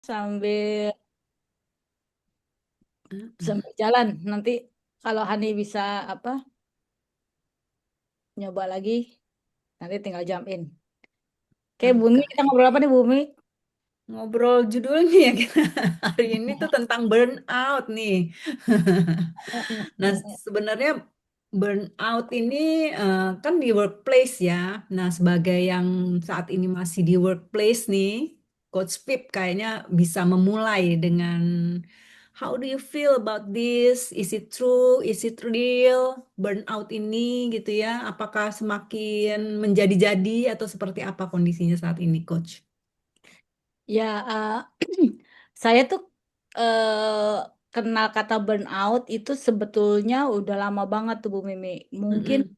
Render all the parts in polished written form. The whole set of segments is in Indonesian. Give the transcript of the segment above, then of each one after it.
sambil Heeh. sambil jalan. Nanti kalau Hani bisa apa nyoba lagi, nanti tinggal jump in. Oke, Bumi, Oke. kita ngobrol apa nih Bumi? Ngobrol judulnya ya kita hari ini tuh tentang burnout nih. Nah, sebenarnya burnout ini kan di workplace ya. Nah, sebagai yang saat ini masih di workplace nih, Coach Pip kayaknya bisa memulai dengan how do you feel about this? Is it true? Is it real? Burnout ini gitu ya. Apakah semakin menjadi-jadi atau seperti apa kondisinya saat ini, Coach? Ya, saya tuh kenal kata burnout itu sebetulnya udah lama banget tuh Bu Mimi. Mungkin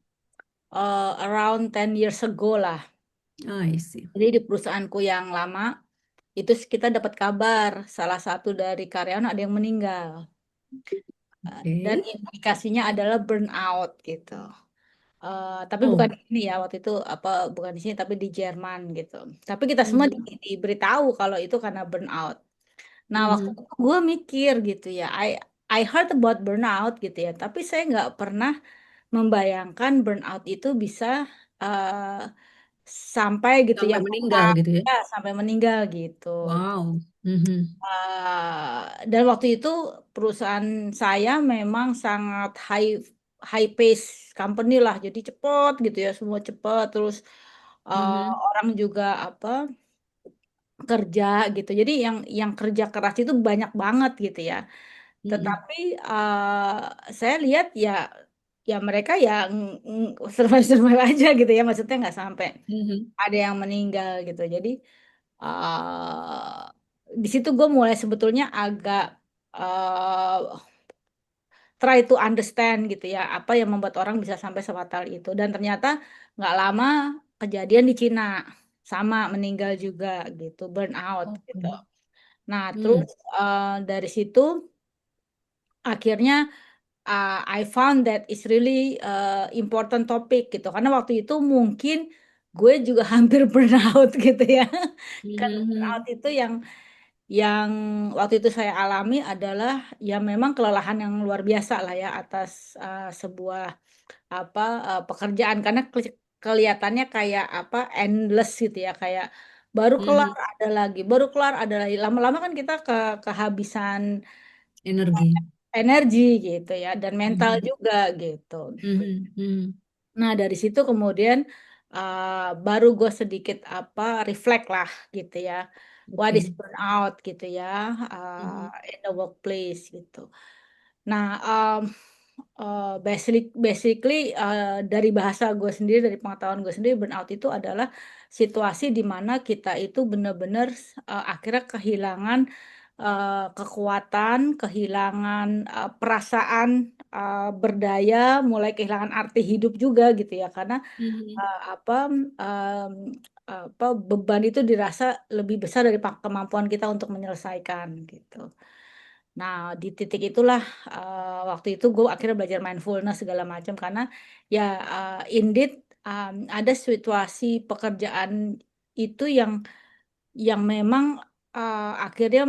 Mm-mm. around 10 years ago lah. I see. Jadi di perusahaanku yang lama, itu kita dapat kabar salah satu dari karyawan ada yang meninggal. Dan Oke. indikasinya adalah burnout gitu. Tapi bukan Oh. di sini ya waktu itu apa bukan di sini tapi di Jerman gitu. Tapi kita semua Mhm. diberitahu kalau itu karena burnout. Nah waktu Mhm. itu gue mikir gitu ya, I heard about burnout gitu ya. Tapi saya nggak pernah membayangkan burnout itu bisa uh, sampai gitu ya, Sampai meninggal gitu ya. ya sampai meninggal gitu. Wow. Mhm. Dan waktu itu perusahaan saya memang sangat high pace company lah, jadi cepet gitu ya, semua cepet. Terus Mhm. orang juga apa kerja gitu. Jadi yang kerja keras itu banyak banget gitu ya. Mhm. Tetapi saya lihat ya ya mereka ya survive-survive aja gitu ya, maksudnya nggak sampai Mhm. ada yang meninggal gitu. Jadi di situ gue mulai sebetulnya agak uh, try to understand gitu ya apa yang membuat orang bisa sampai sefatal itu. Dan ternyata nggak lama kejadian di Cina sama meninggal juga gitu, burn out gitu. Oke. Nah terus Mhm. dari situ akhirnya I found that is really important topic gitu karena waktu itu mungkin gue juga hampir burnout gitu ya. Kan burnout Mhm. itu yang waktu itu saya alami adalah ya memang kelelahan yang luar biasa lah ya atas sebuah apa pekerjaan karena kelihatannya kayak apa endless gitu ya kayak baru kelar Mhm. ada lagi baru kelar ada lagi lama-lama kan kita kehabisan Energi. energi gitu ya dan mental Mhm. juga gitu. Mhm. Mhm. Nah, dari situ kemudian baru gue sedikit apa reflect lah gitu ya. What is Oke. burnout gitu ya Mhm. in the workplace gitu. Nah, basically dari bahasa gue sendiri, dari pengetahuan gue sendiri, burnout itu adalah situasi di mana kita itu benar-benar akhirnya kehilangan kekuatan, kehilangan perasaan berdaya, mulai kehilangan arti hidup juga gitu ya, karena Mhm. apa apa beban itu dirasa lebih besar dari kemampuan kita untuk menyelesaikan gitu. Nah, di titik itulah waktu itu gue akhirnya belajar mindfulness segala macam karena ya indeed ada situasi pekerjaan itu yang memang akhirnya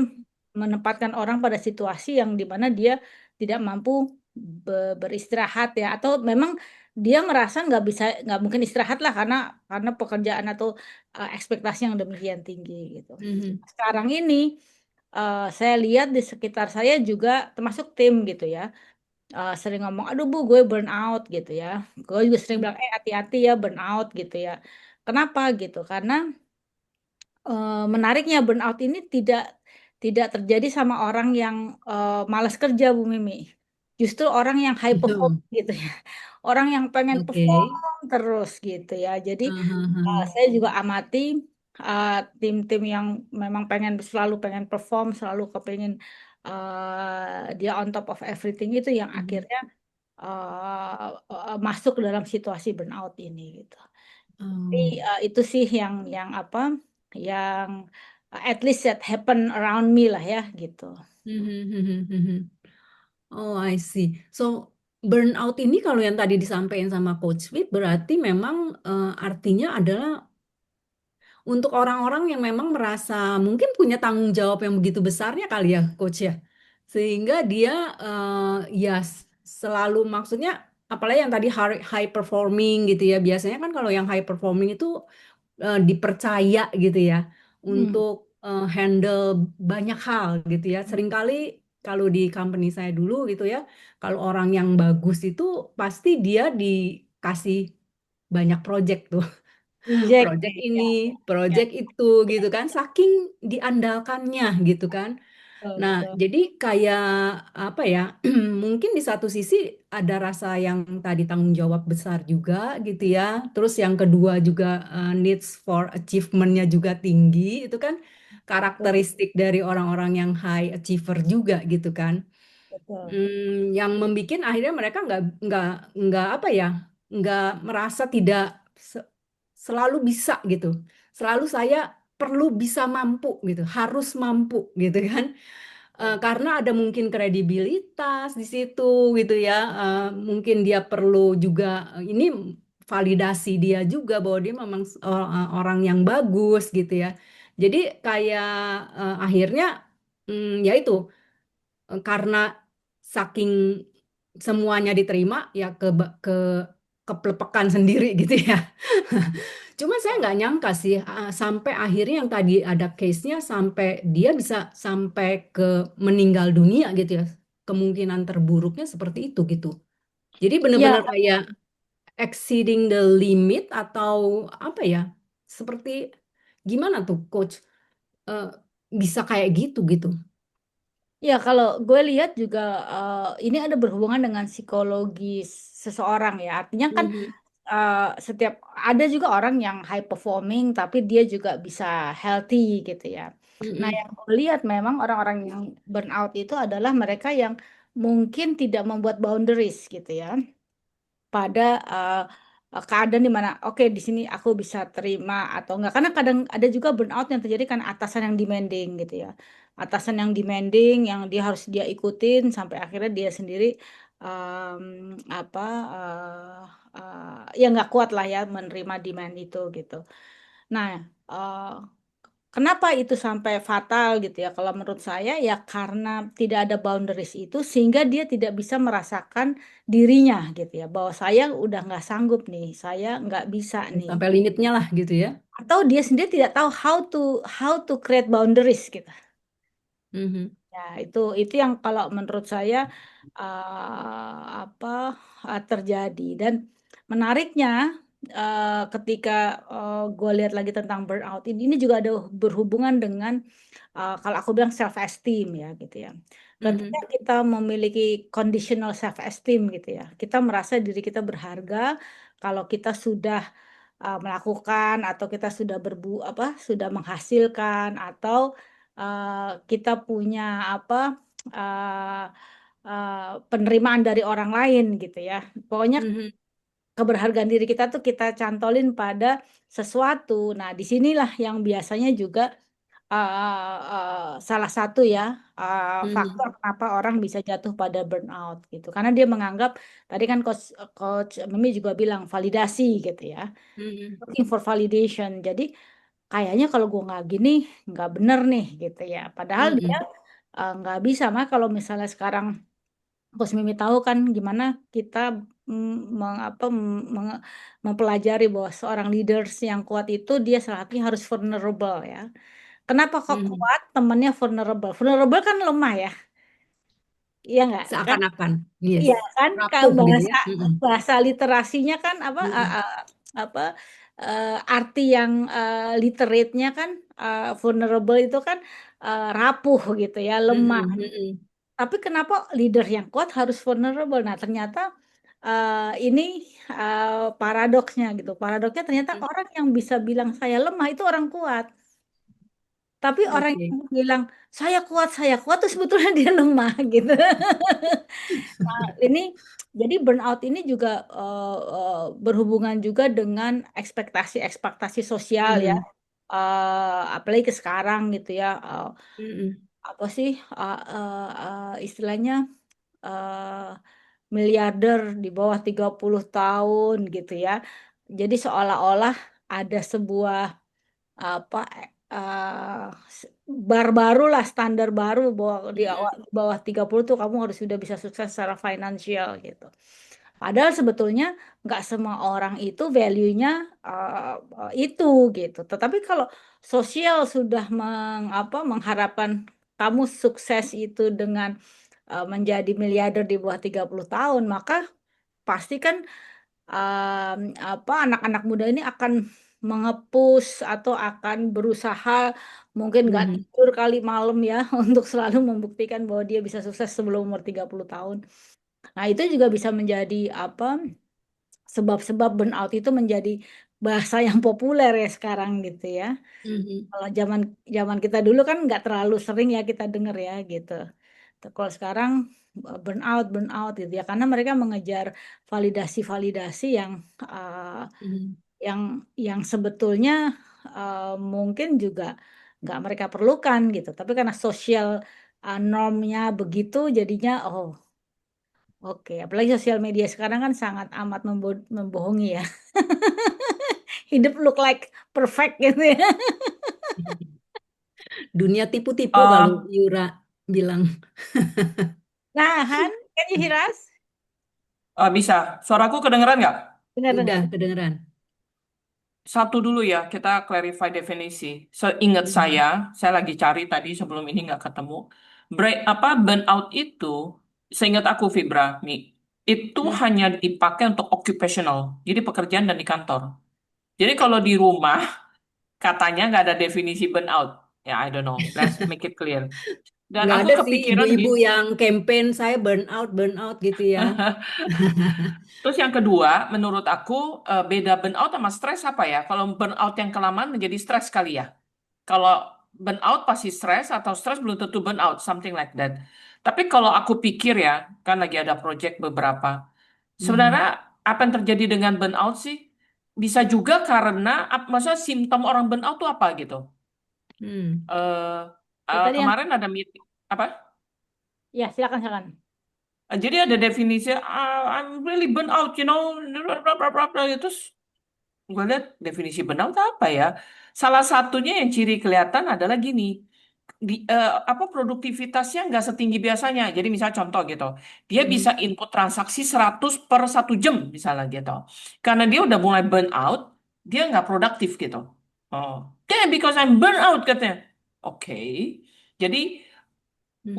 menempatkan orang pada situasi yang dimana dia tidak mampu beristirahat ya atau memang dia merasa nggak mungkin istirahat lah karena pekerjaan atau ekspektasi yang demikian tinggi gitu. Mhm. Sekarang ini saya lihat di sekitar saya juga termasuk tim gitu ya sering ngomong aduh bu gue burn out gitu ya gue juga sering bilang hati-hati ya burn out gitu ya kenapa gitu karena menariknya burnout ini tidak terjadi sama orang yang malas kerja Bu Mimi. Justru orang yang high perform Betul. gitu ya. Orang yang pengen Oke. perform terus gitu ya. Jadi Aha. saya juga amati uh, tim-tim yang memang selalu pengen perform, selalu kepengen dia on top of everything itu yang Mhm. akhirnya masuk ke dalam situasi burnout ini gitu. Tapi Oh. itu sih yang apa yang at least that happen around me lah ya gitu. Mhm. Mhm. Mhm. Oh, I see. So, burnout ini kalau yang tadi disampaikan sama Coach Fit berarti memang artinya adalah untuk orang-orang yang memang merasa mungkin punya tanggung jawab yang begitu besarnya kali ya, Coach ya. Sehingga dia ya selalu maksudnya apalagi yang tadi high performing gitu ya. Biasanya kan kalau yang high performing itu dipercaya gitu ya Hmm. untuk handle banyak hal gitu ya. Seringkali kalau di company saya dulu gitu ya, kalau orang yang bagus itu pasti dia dikasih banyak project tuh. Reject Project nih, ini, ya, ya, project itu gitu kan, saking diandalkannya gitu kan. betul, Nah, betul. jadi kayak apa ya? Mungkin di satu sisi ada rasa yang tadi tanggung jawab besar juga gitu ya. Terus yang kedua juga needs for achievementnya juga tinggi. Itu kan Betul, karakteristik dari orang-orang yang high achiever juga gitu kan. betul. Yang membuat akhirnya mereka nggak apa ya, nggak merasa tidak se- selalu bisa gitu. Selalu saya perlu bisa mampu gitu, harus mampu gitu kan. Karena ada mungkin kredibilitas di situ gitu ya. Mungkin dia perlu juga ini validasi dia juga bahwa dia memang orang yang bagus gitu ya. Jadi kayak akhirnya ya itu karena saking semuanya diterima ya ke keplepekan sendiri gitu ya. Cuma saya nggak nyangka sih sampai akhirnya yang tadi ada case-nya sampai dia bisa sampai ke meninggal dunia gitu ya. Kemungkinan terburuknya seperti itu gitu. Jadi Ya, benar-benar kayak exceeding the limit atau apa ya? Seperti gimana tuh coach Eh, bisa kayak gitu gitu. ya, kalau gue lihat juga ini ada berhubungan dengan psikologi seseorang ya. Artinya kan Mhm, eh, setiap ada juga orang yang high performing tapi dia juga bisa healthy gitu ya. Nah, yang mhm, gue lihat memang orang-orang yang burnout itu adalah mereka yang mungkin tidak membuat boundaries gitu ya, pada keadaan di mana oke di sini aku bisa terima atau enggak, karena kadang ada juga burnout yang terjadi kan atasan yang demanding gitu ya, atasan yang demanding yang dia harus dia ikutin sampai akhirnya dia sendiri apa ya nggak kuat lah ya menerima demand itu gitu. Nah, eh, kenapa itu sampai fatal gitu ya? Kalau menurut saya ya karena tidak ada boundaries itu sehingga dia tidak bisa merasakan dirinya gitu ya. Bahwa saya udah nggak sanggup nih, saya nggak bisa nih. sampai limitnya lah gitu ya. Atau dia sendiri tidak tahu how to create boundaries gitu. Mhm, Ya, itu yang kalau menurut saya apa terjadi. Dan menariknya ketika gue lihat lagi tentang burnout ini juga ada berhubungan dengan kalau aku bilang self esteem ya gitu ya. Ketika mhm, kita memiliki conditional self esteem gitu ya, kita merasa diri kita berharga kalau kita sudah melakukan atau kita sudah sudah menghasilkan atau kita punya apa uh, penerimaan dari orang lain gitu ya. Pokoknya mhm, keberhargaan diri kita tuh kita cantolin pada sesuatu. Nah, disinilah yang biasanya juga salah satu ya faktor mhm, kenapa orang bisa jatuh pada burnout gitu. Karena dia menganggap tadi kan coach Mimi juga bilang validasi gitu ya, mhm, looking for validation. Jadi kayaknya kalau gue nggak gini nggak bener nih gitu ya. Padahal dia mhm, nggak bisa mah kalau misalnya sekarang Coach Mimi tahu kan gimana kita mempelajari bahwa seorang leaders yang kuat itu dia salah satunya harus vulnerable ya. Kenapa kok mhm. kuat temennya vulnerable? Vulnerable kan lemah ya, iya nggak kan? Seakan-akan, yes, Iya kan? Kalau rapuh gitu bahasa ya. Mhm, bahasa literasinya kan mhm, apa arti yang literate-nya kan vulnerable itu kan rapuh gitu ya, lemah. mhm, mhm, Tapi kenapa leader yang kuat harus vulnerable? Nah, ternyata ini paradoksnya gitu. Paradoksnya ternyata mhm. orang yang bisa bilang saya lemah itu orang kuat. Tapi orang Oke. yang bilang saya kuat tuh sebetulnya dia lemah gitu. Nah, ini jadi burnout ini juga berhubungan juga dengan ekspektasi-ekspektasi sosial ya. Mhm, Apalagi ke sekarang gitu ya. mhm, Apa sih istilahnya eh, miliarder di bawah 30 tahun gitu ya. Jadi seolah-olah ada sebuah apa eh, bar baru lah, standar baru bahwa di bawah 30 tuh kamu harus sudah bisa sukses secara finansial gitu. Padahal sebetulnya nggak semua orang itu value-nya itu gitu. Tetapi kalau sosial sudah mengharapkan kamu sukses itu dengan menjadi miliarder di bawah 30 tahun, maka pasti kan anak-anak muda ini akan mengepus atau akan berusaha mungkin nggak Mhm. tidur kali malam ya untuk selalu membuktikan bahwa dia bisa sukses sebelum umur 30 tahun. Nah, itu juga bisa menjadi sebab-sebab burnout itu menjadi bahasa yang populer ya sekarang gitu ya. Mhm. Kalau zaman zaman kita dulu kan nggak terlalu sering ya kita dengar ya gitu. Kalau sekarang burnout burnout gitu ya karena mereka mengejar validasi-validasi uh, Mhm. yang yang sebetulnya mungkin juga nggak mereka perlukan gitu. Tapi karena sosial normnya begitu jadinya oh oke. Apalagi sosial media sekarang kan sangat amat membohongi ya. Hidup look like perfect gitu ya. Dunia tipu-tipu kalau Eh, Yura bilang. Nah, Han, can you hear us? bisa. Suaraku kedengeran nggak? Udah Dengar-dengar. kedengeran. Satu dulu ya, kita clarify definisi. Seingat Mhm. saya lagi cari tadi sebelum ini nggak ketemu. Burnout itu, seingat aku Fibra, Mi, itu Mhm. hanya dipakai untuk occupational, jadi pekerjaan dan di kantor. Jadi kalau di rumah, katanya nggak ada definisi burnout. Ya, I don't know. Let's make it clear. Dan Nggak aku ada sih kepikiran ibu-ibu gini. yang campaign saya burn out gitu ya. Terus yang kedua, menurut aku beda burnout sama stres apa ya? Kalau burnout yang kelamaan menjadi stres kali ya. Kalau burnout pasti stres atau stres belum tentu burnout, something like that. Tapi kalau aku pikir ya, kan lagi ada project beberapa. Sebenarnya Mhm. apa yang terjadi dengan burnout sih? Bisa juga karena, maksudnya simptom orang burnout itu apa gitu? Hmm. Eh Ya, tadi yang kemarin ada meeting, apa? ya silakan silakan. Jadi ada definisi, I'm really burn out, you know, bla bla bla bla. Terus gue lihat definisi burnout apa ya? Salah satunya yang ciri kelihatan adalah gini, apa produktivitasnya nggak setinggi biasanya. Jadi misalnya contoh gitu, dia bisa Mhm. input transaksi 100 per 1 jam misalnya gitu. Karena dia udah mulai burn out, dia nggak produktif gitu. Oh, yeah, because I'm burn out katanya. Oke, jadi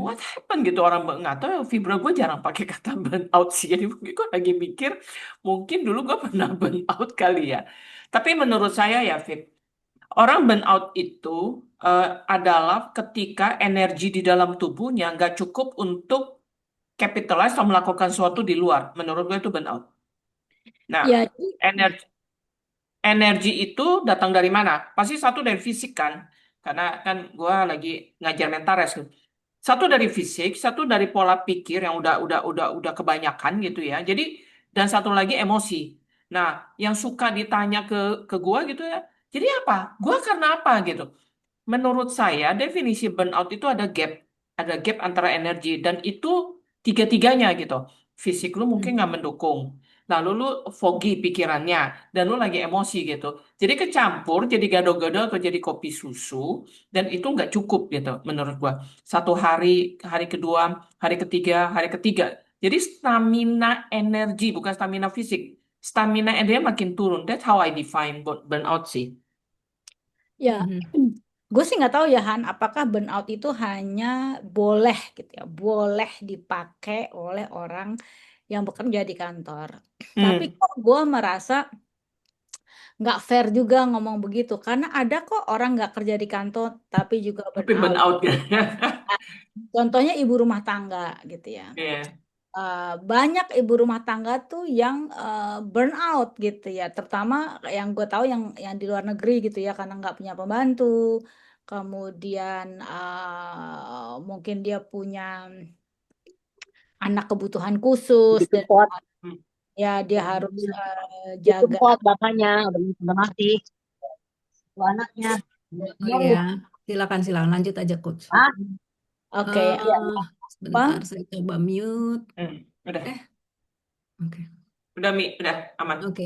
what Mhm. happened gitu orang nggak tahu ya, Fibra gue jarang pakai kata burn out sih jadi mungkin gue lagi mikir mungkin dulu gue pernah burn out kali ya tapi menurut saya ya Fib orang burn out itu eh, adalah ketika energi di dalam tubuhnya nggak cukup untuk capitalize atau melakukan sesuatu di luar menurut gue itu burn out. Nah, Ya, energi energi itu datang dari mana? Pasti satu dari fisik kan karena kan gue lagi ngajar mental. Satu dari fisik, satu dari pola pikir yang udah kebanyakan gitu ya. Jadi dan satu lagi emosi. Nah, yang suka ditanya ke gua gitu ya. Jadi apa? Gua karena apa gitu. Menurut saya, definisi burnout itu ada gap antara energi dan itu tiga-tiganya gitu. Fisik lu mungkin Mhm. nggak mendukung, lalu lu foggy pikirannya, dan lu lagi emosi gitu. Jadi kecampur, jadi gado-gado atau jadi kopi susu, dan itu nggak cukup gitu menurut gua. Satu hari, hari kedua, hari ketiga. Jadi stamina energi bukan stamina fisik. Stamina energi makin turun. That's how I define burnout sih. ya. Mhm. Gue sih nggak tahu ya Han, apakah burnout itu hanya boleh gitu ya, boleh dipakai oleh orang yang bekerja di kantor. Tapi Hmm. kok gue merasa nggak fair juga ngomong begitu, karena ada kok orang nggak kerja di kantor tapi juga Tapi burnout. burnout kan. Contohnya ibu rumah tangga gitu ya. Iya. Banyak ibu rumah tangga tuh yang burn out gitu ya, terutama yang gue tahu yang di luar negeri gitu ya, karena nggak punya pembantu, kemudian mungkin dia punya anak kebutuhan khusus dan Dijemput, ya dia harus jaga. dijemput bapaknya udah mati dua anaknya. Oh Baru, iya, silakan silakan lanjut aja coach. ah, Oke, ya, eh Sebentar apa? saya coba mute. Udah, Eh, oke. udah Mi, udah aman. Oke.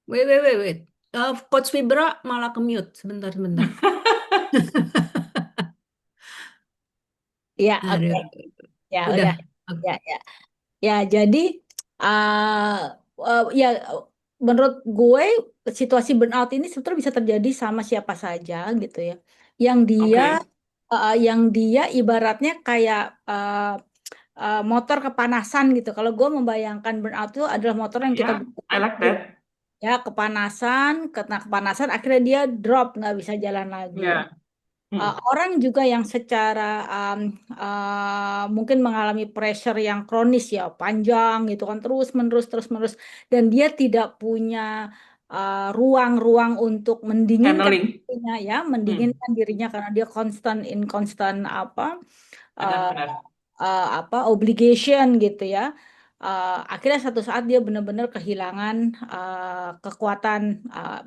Wait, wait, wait, wait. Coach Fibra malah ke-mute. Sebentar, sebentar. Ya, oke. Aduh, Ya, udah. udah. Ya, ya. Ya, jadi uh, ya menurut gue situasi burnout ini sebetulnya bisa terjadi sama siapa saja gitu ya. Yang dia Oke. yang dia ibaratnya kayak motor kepanasan gitu. Kalau gue membayangkan burnout itu adalah motor yang kita Ya, I gunakan like that. ya kepanasan, kena kepanasan akhirnya dia drop nggak bisa jalan lagi. Ya. Hmm. Orang juga yang secara mungkin mengalami pressure yang kronis ya panjang gitu kan terus menerus dan dia tidak punya ruang-ruang untuk mendinginkan Channeling. dirinya ya Hmm. mendinginkan dirinya karena dia constant uh, Benar-benar. obligation gitu ya. Akhirnya satu saat dia benar-benar kehilangan kekuatan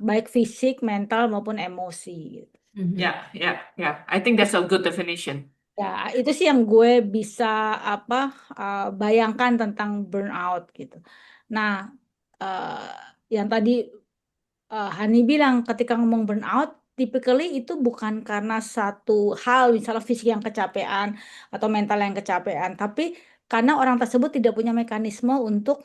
baik fisik, mental maupun emosi gitu. Mhm. Ya, ya, ya. I think that's a good definition. Ya, itu sih yang gue bisa apa bayangkan tentang burnout gitu. Nah, yang tadi Hani bilang ketika ngomong burnout, typically itu bukan karena satu hal, misalnya fisik yang kecapean atau mental yang kecapean, tapi karena orang tersebut tidak punya mekanisme untuk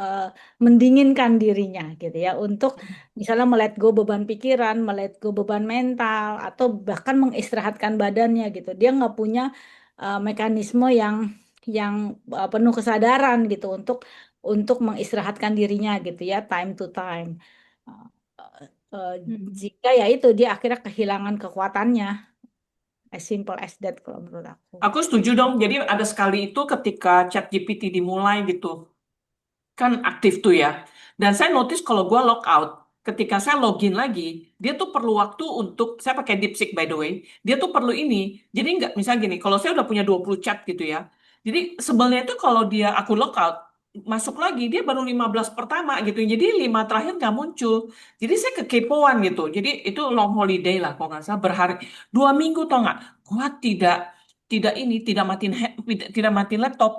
eh, mendinginkan dirinya gitu ya untuk misalnya melet go beban pikiran, melet go beban mental atau bahkan mengistirahatkan badannya gitu. Dia nggak punya mekanisme yang penuh kesadaran gitu untuk mengistirahatkan dirinya gitu ya time to time. Eh, eh, Mhm. Jika ya itu dia akhirnya kehilangan kekuatannya, as simple as that kalau menurut aku. Aku setuju dong. Jadi ada sekali itu ketika ChatGPT dimulai gitu. Kan aktif tuh ya. Dan saya notice kalau gue logout, ketika saya login lagi, dia tuh perlu waktu untuk, saya pakai DeepSeek by the way, dia tuh perlu ini. Jadi nggak, misalnya gini, kalau saya udah punya 20 chat gitu ya, jadi sebelnya itu kalau dia aku logout, masuk lagi, dia baru 15 pertama gitu. Jadi 5 terakhir nggak muncul. Jadi saya kekepoan gitu. Jadi itu long holiday lah, kalau nggak salah, berhari. 2 minggu tau nggak, gua tidak, tidak ini, tidak matiin, tidak matiin laptop.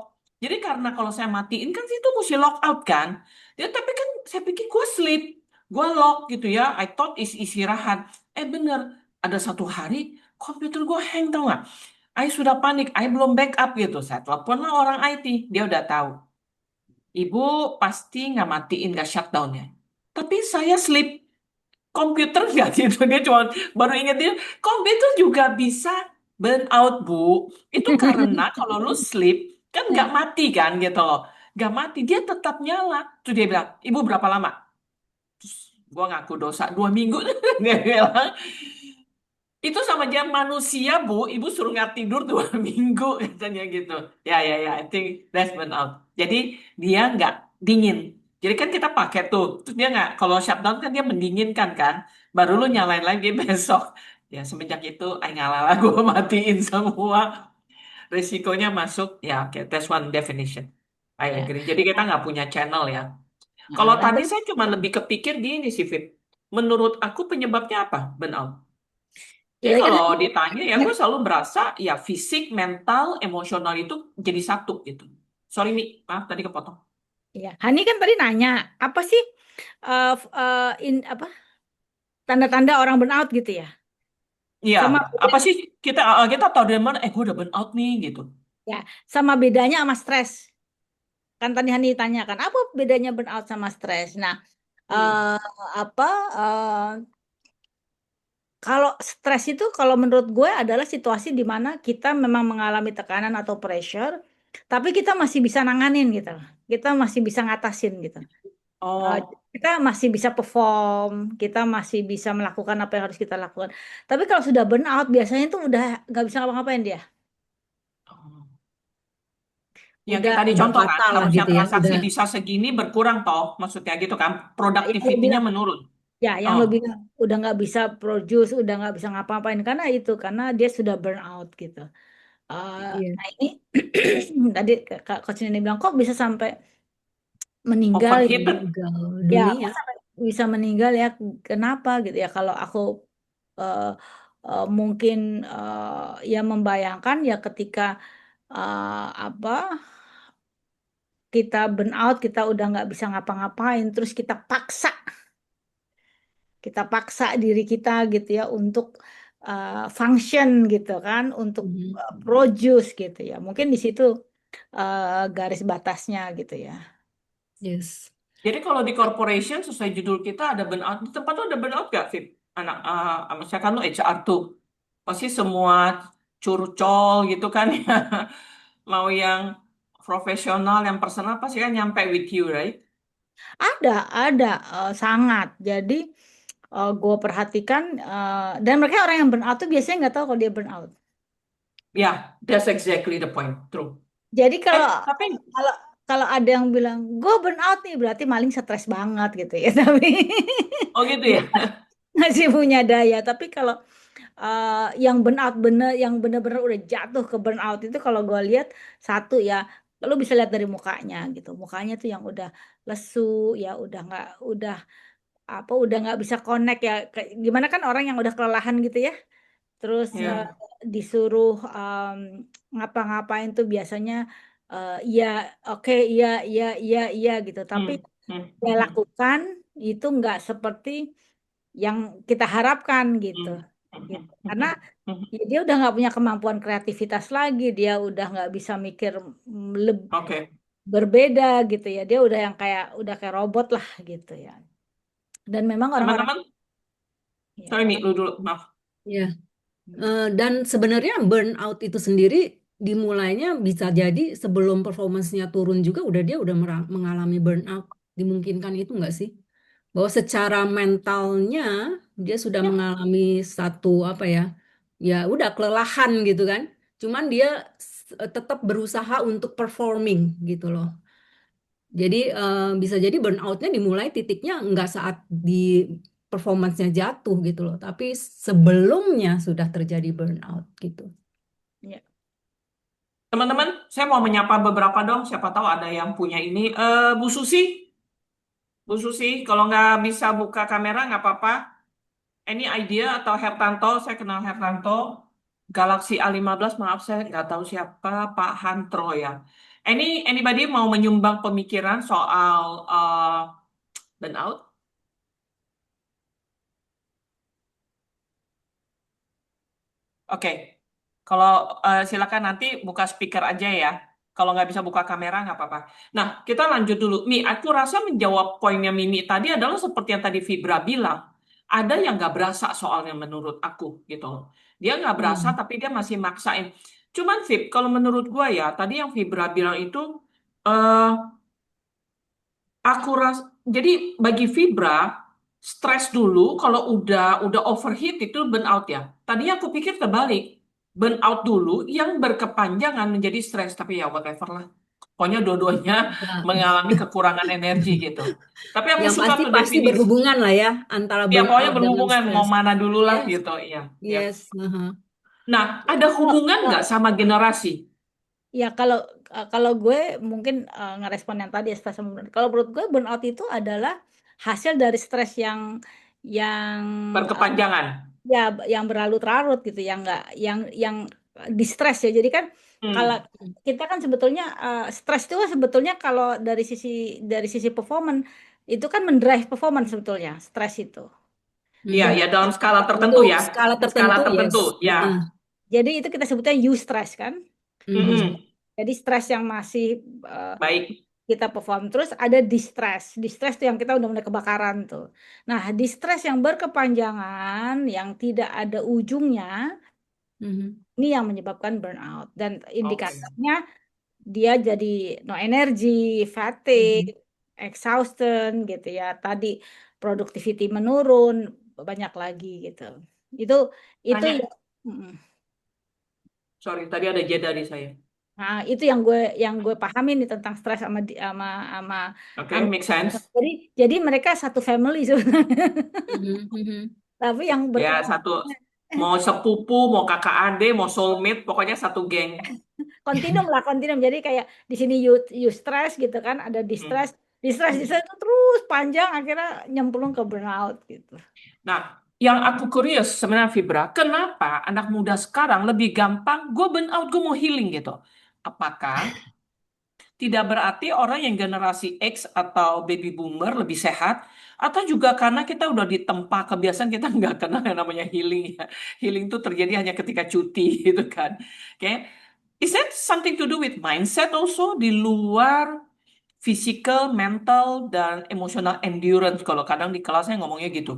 Jadi karena kalau saya matiin kan itu mesti log out kan. Ya tapi kan saya pikir gue sleep, gue log gitu ya. I thought is istirahat. Bener, ada satu hari komputer gue hang tau nggak? I sudah panik, I belum backup gitu. Saya telepon lah orang IT, dia udah tahu. Ibu pasti nggak matiin, nggak shutdown ya. Tapi saya sleep, komputer nggak gitu. Dia cuma baru inget dia, komputer juga bisa burn out, Bu. Itu karena kalau lu sleep, kan nggak mati kan gitu loh. Nggak mati, dia tetap nyala. Terus dia bilang, Ibu berapa lama? Terus gua ngaku dosa, 2 minggu. Dia bilang, itu sama dia manusia, Bu. Ibu suruh nggak tidur 2 minggu, katanya gitu. Ya, ya, ya. I think that's burn out. Jadi dia nggak dingin. Jadi kan kita pakai tuh. Terus dia nggak, kalau shutdown kan dia mendinginkan kan. Baru lu nyalain lagi besok. Ya semenjak itu, ay ngalah lah gue matiin semua. Risikonya masuk. Ya oke, that's one definition. I Ya. agree. Jadi kita nggak punya channel ya. Kalau Nah, tadi saya cuma lebih kepikir gini sih, Fit. Menurut aku penyebabnya apa burnout? Jadi ya kan kalau ditanya ya gue selalu berasa ya fisik, mental, emosional itu jadi satu gitu. Sorry Mi, maaf tadi kepotong. ya, Hani kan tadi nanya apa sih apa tanda-tanda orang burnout gitu ya. Iya, Sama apa sih kita tahu dari mana? Gue udah burn out nih gitu. ya, sama bedanya sama stres. Kan tadi Hani tanyakan apa bedanya burnout sama stres. Nah, Hmm. eh, apa eh, kalau stres itu kalau menurut gue adalah situasi di mana kita memang mengalami tekanan atau pressure, tapi kita masih bisa nanganin gitu. Kita masih bisa ngatasin gitu. Eh, Oh, kita masih bisa perform, kita masih bisa melakukan apa yang harus kita lakukan. Tapi kalau sudah burn out, biasanya itu udah nggak bisa ngapa-ngapain dia. yang Udah kayak tadi Udah contoh kan, fatal lah harusnya gitu ya. transaksi Udah. bisa segini berkurang toh, maksudnya gitu kan, yang lebih productivity-nya menurun. yang Oh, lebih udah nggak bisa produce, udah nggak bisa ngapa-ngapain karena itu karena dia sudah burn out gitu. Iya. Nah ini tadi Kak Coach ini bilang kok bisa sampai meninggal ya? overheated. Meninggal Ya, dunia. kok sampai bisa meninggal ya? Kenapa gitu ya? Kalau aku eh, mungkin ya membayangkan ya ketika apa kita burn out, kita udah nggak bisa ngapa-ngapain, terus kita paksa kita paksa diri kita gitu ya untuk function gitu kan, untuk Mhm. produce gitu ya. Mungkin di situ garis batasnya gitu ya. Yes. Jadi kalau di corporation sesuai judul kita ada burnout. Di tempat tuh ada burnout gak, Fit? Anak, misalkan lu HR tuh, pasti semua curcol gitu kan ya. Mau yang profesional, yang personal pasti kan nyampe with you, right? Ada sangat. Jadi gue perhatikan dan mereka orang yang burnout tuh biasanya nggak tahu kalau dia burnout. Ya, that's exactly the point. True. Jadi kalau Tapi, kalau kalau ada yang bilang gue burnout nih berarti maling stres banget gitu ya. Tapi oh gitu ya. dia masih punya daya. Tapi kalau yang burnout yang bener-bener udah jatuh ke burnout itu kalau gue lihat satu ya, lu bisa lihat dari mukanya gitu. Mukanya tuh yang udah lesu ya, udah nggak bisa connect ya. Gimana kan orang yang udah kelelahan gitu ya. Terus Ya. disuruh ngapa-ngapain tuh biasanya iya, oke, iya, iya, iya, iya gitu. Tapi Hmm, hmm, dia hmm, lakukan itu nggak seperti yang kita harapkan gitu. hmm, hmm, Gitu. hmm, Karena hmm, hmm. ya, dia udah nggak punya kemampuan kreativitas lagi. Dia udah nggak bisa mikir Oke. berbeda gitu ya. Dia udah kayak robot lah gitu ya. Dan memang orang-orang Teman-teman, ya sorry Mi, orang lu dulu, maaf. Ya. Dan sebenarnya burnout itu sendiri dimulainya bisa jadi sebelum performance-nya turun juga dia udah mengalami burnout. Dimungkinkan itu nggak sih? Bahwa secara mentalnya dia sudah ya, mengalami satu apa ya? Ya udah kelelahan gitu kan. Cuman dia tetap berusaha untuk performing gitu loh. Jadi bisa jadi burnoutnya dimulai titiknya nggak saat di performance-nya jatuh gitu loh, tapi sebelumnya sudah terjadi burnout gitu. ya. Teman-teman, saya mau menyapa beberapa dong. Siapa tahu ada yang punya ini. Bu Susi, Bu Susi, kalau nggak bisa buka kamera nggak apa-apa. Any idea atau Hertanto, saya kenal Hertanto. Galaxy A15, maaf saya nggak tahu siapa, Pak Hantro ya. Anybody mau menyumbang pemikiran soal burnout? Oke, kalau silakan nanti buka speaker aja ya. Kalau nggak bisa buka kamera nggak apa-apa. Nah, kita lanjut dulu. Mi, aku rasa menjawab poinnya Mimi tadi adalah seperti yang tadi Fibra bilang. Ada yang nggak berasa soalnya menurut aku gitu loh. Dia nggak berasa Hmm. tapi dia masih maksain. Cuman Fib, kalau menurut gua ya, tadi yang Fibra bilang itu eh aku ras jadi bagi Fibra stres dulu kalau udah overheat itu burnout ya. Tadinya aku pikir terbalik. Burnout dulu yang berkepanjangan menjadi stres tapi ya whatever lah. Pokoknya dua-duanya Ya. mengalami kekurangan energi gitu. Tapi aku Yang suka pasti tuh pasti definisi. berhubungan lah ya antara Ya pokoknya burnout dengan berhubungan mau stres. mana dulu lah Yes, gitu. Iya, ya. yes. Nah, ada Kalau, hubungan kalau nggak sama generasi? Ya kalau gue mungkin ngerespon yang tadi stres sama burnout. Kalau menurut gue burnout itu adalah hasil dari stres yang uh, Berkepanjangan. ya yang berlarut-larut gitu, yang nggak yang distress ya. Jadi kan kalau Hmm. kita kan sebetulnya stres itu kan sebetulnya kalau dari sisi performance itu kan mendrive performance sebetulnya stres itu. Iya, Mhm. ya dalam skala tertentu Untuk ya. skala Skala tertentu, yes. tertentu, ya. Jadi itu kita sebutnya eustress kan. Mhm. Mm-mm. Jadi stres yang masih uh, Baik. kita perform terus ada distress tuh yang kita udah mulai kebakaran tuh. Nah, distress yang berkepanjangan yang tidak ada ujungnya Mhm. ini yang menyebabkan burnout dan Oke. indikatornya dia jadi no energy, fatigue, Mhm. exhaustion gitu ya, tadi productivity menurun, banyak lagi gitu. Itu itu ya. Tanya, Mm. sorry, tadi ada jeda di saya. Nah, itu yang gue pahami nih tentang stres sama sama Oke, sama make sense. jadi mereka satu family sebenarnya. Mhm. Mhm. Tapi yang Ya, satu mau sepupu, mau kakak ade, mau soulmate, pokoknya satu geng. kontinum lah, kontinum. Jadi kayak di sini you stress gitu kan, ada Hmm. distress itu terus panjang akhirnya nyemplung ke burnout gitu. Nah, yang aku curious sebenarnya Fibra, kenapa anak muda sekarang lebih gampang gue burn out, gue mau healing gitu? Apakah tidak berarti orang yang generasi X atau baby boomer lebih sehat, atau juga karena kita udah ditempa kebiasaan kita nggak kenal yang namanya healing. Ya. Healing itu terjadi hanya ketika cuti gitu kan. Oke, is that something to do with mindset also di luar physical, mental, dan emotional endurance? Kalau kadang di kelasnya ngomongnya gitu.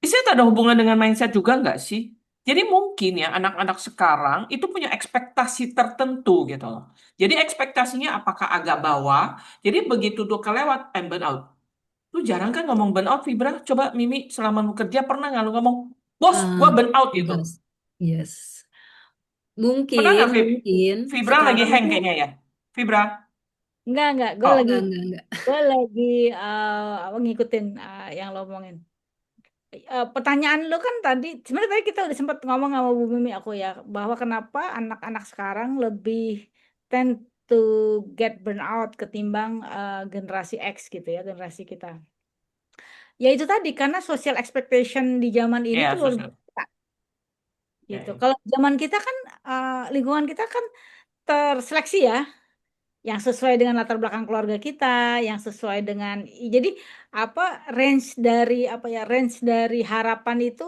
Itu ada hubungan dengan mindset juga nggak sih? Jadi mungkin ya anak-anak sekarang itu punya ekspektasi tertentu gitu loh. Jadi ekspektasinya apakah agak bawah. Jadi begitu tuh kelewat, burn out. Lu jarang kan ngomong burn out, Fibra? Coba Mimi selama lu kerja pernah nggak lu ngomong, bos, Ah, gua burn out gitu. yes, yes. Pernah Mungkin, nggak, Fib? mungkin Fibra lagi sekarang hang tuh kayaknya ya. Fibra. Enggak, Oh, enggak. gue lagi apa ngikutin yang lo omongin. Pertanyaan lo kan tadi, sebenarnya tadi kita udah sempat ngomong sama Bu Mimi aku ya, bahwa kenapa anak-anak sekarang lebih tend to get burnout ketimbang generasi X gitu ya, generasi kita. Ya itu tadi, karena social expectation di zaman ini ya tuh luar susah. biasa Ya, gitu. ya. Kalau zaman kita kan, lingkungan kita kan terseleksi ya, yang sesuai dengan latar belakang keluarga kita, yang sesuai dengan jadi apa range dari harapan itu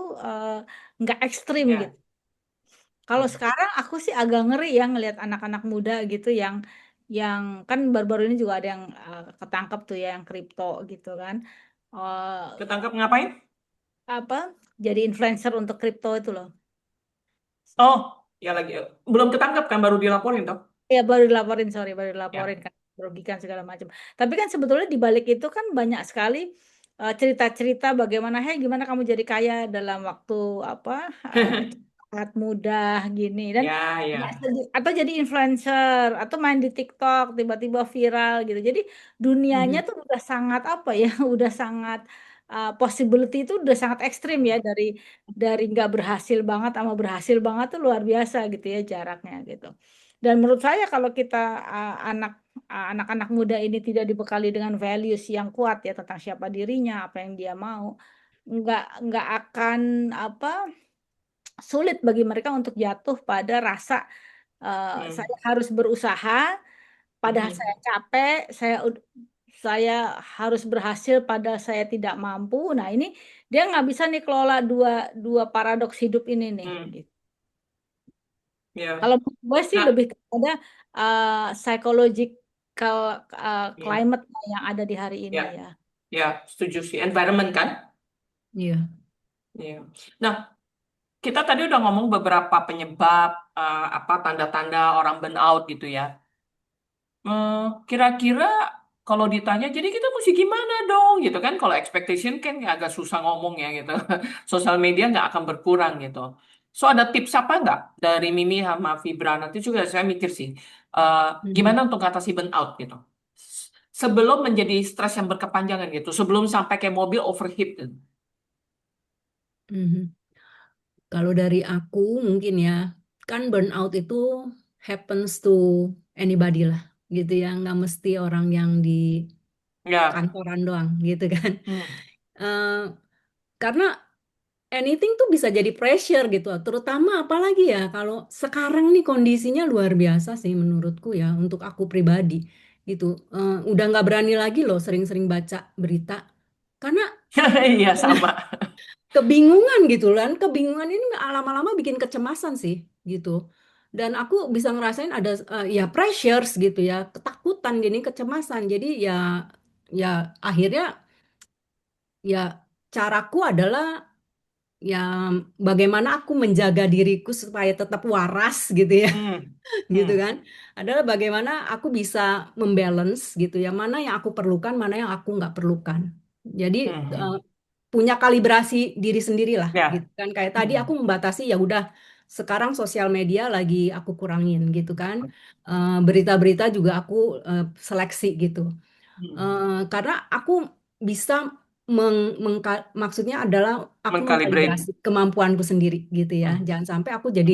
nggak ekstrim gitu. Ya. Kalau Hmm. sekarang aku sih agak ngeri ya ngelihat anak-anak muda gitu yang kan baru-baru ini juga ada yang ketangkep tuh ya yang kripto gitu kan. Ketangkep ngapain? Apa jadi influencer untuk kripto itu loh. Oh, ya lagi. Belum ketangkep kan, baru dilaporin toh. Ya baru dilaporin, sorry, baru dilaporin Ya. kan merugikan segala macam. Tapi kan sebetulnya di balik itu kan banyak sekali cerita-cerita bagaimana, hey gimana kamu jadi kaya dalam waktu apa saat mudah gini dan Ya, ya, ya. atau jadi influencer atau main di TikTok tiba-tiba viral gitu. Jadi dunianya Mhm, tuh udah sangat apa ya, udah sangat possibility itu udah sangat ekstrim ya dari nggak berhasil banget sama berhasil banget tuh luar biasa gitu ya jaraknya gitu. Dan menurut saya kalau kita anak-anak muda ini tidak dibekali dengan values yang kuat ya tentang siapa dirinya, apa yang dia mau, nggak akan apa sulit bagi mereka untuk jatuh pada rasa Hmm. saya harus berusaha, padahal saya Mhm. capek, saya harus berhasil pada saya tidak mampu. Nah ini dia nggak bisa nih kelola dua dua paradoks hidup ini nih. Hmm. Gitu. Ya. Kalau menurut gue sih Nah, lebih kepada psychological ya, climate yang ada di hari ini ya, ya. ya, setuju sih. Environment kan? iya. Iya. Nah, kita tadi udah ngomong beberapa penyebab apa tanda-tanda orang burnout gitu ya. Kira-kira kalau ditanya, jadi kita mesti gimana dong gitu kan? Kalau expectation kan agak susah ngomong ya gitu. Sosial media nggak akan berkurang gitu. So ada tips apa nggak dari Mimi sama Fibra? Nanti juga saya mikir sih, eh, gimana Mhm, untuk atasi burnout gitu. Sebelum menjadi stres yang berkepanjangan gitu, sebelum sampai kayak mobil overheat gitu. mhm. Kalau dari aku mungkin ya, kan burnout itu happens to anybody lah, gitu ya. Nggak mesti orang yang di Ya, kantoran doang, gitu kan. hmm. Eh, karena anything tuh bisa jadi pressure gitu, terutama apalagi ya kalau sekarang nih kondisinya luar biasa sih menurutku ya untuk aku pribadi gitu. Udah nggak berani lagi loh sering-sering baca berita karena Iya sama. kebingungan gitu kan, kebingungan ini lama-lama bikin kecemasan sih gitu. Dan aku bisa ngerasain ada ya pressures gitu ya, ketakutan gini, kecemasan. Jadi ya akhirnya ya caraku adalah ya bagaimana aku menjaga diriku supaya tetap waras gitu ya. Hmm. Gitu Hmm. kan, adalah bagaimana aku bisa membalance gitu ya, mana yang aku perlukan, mana yang aku nggak perlukan. Jadi eh, Hmm. punya kalibrasi diri sendiri lah gitu Ya. kan. Kayak tadi aku Hmm. membatasi ya udah sekarang sosial media lagi aku kurangin gitu kan. Berita-berita juga aku seleksi gitu. Hmm. Karena aku bisa maksudnya adalah aku Mengkalibrate. mengkalibrasi kemampuanku sendiri gitu ya. Hmm. Jangan sampai aku jadi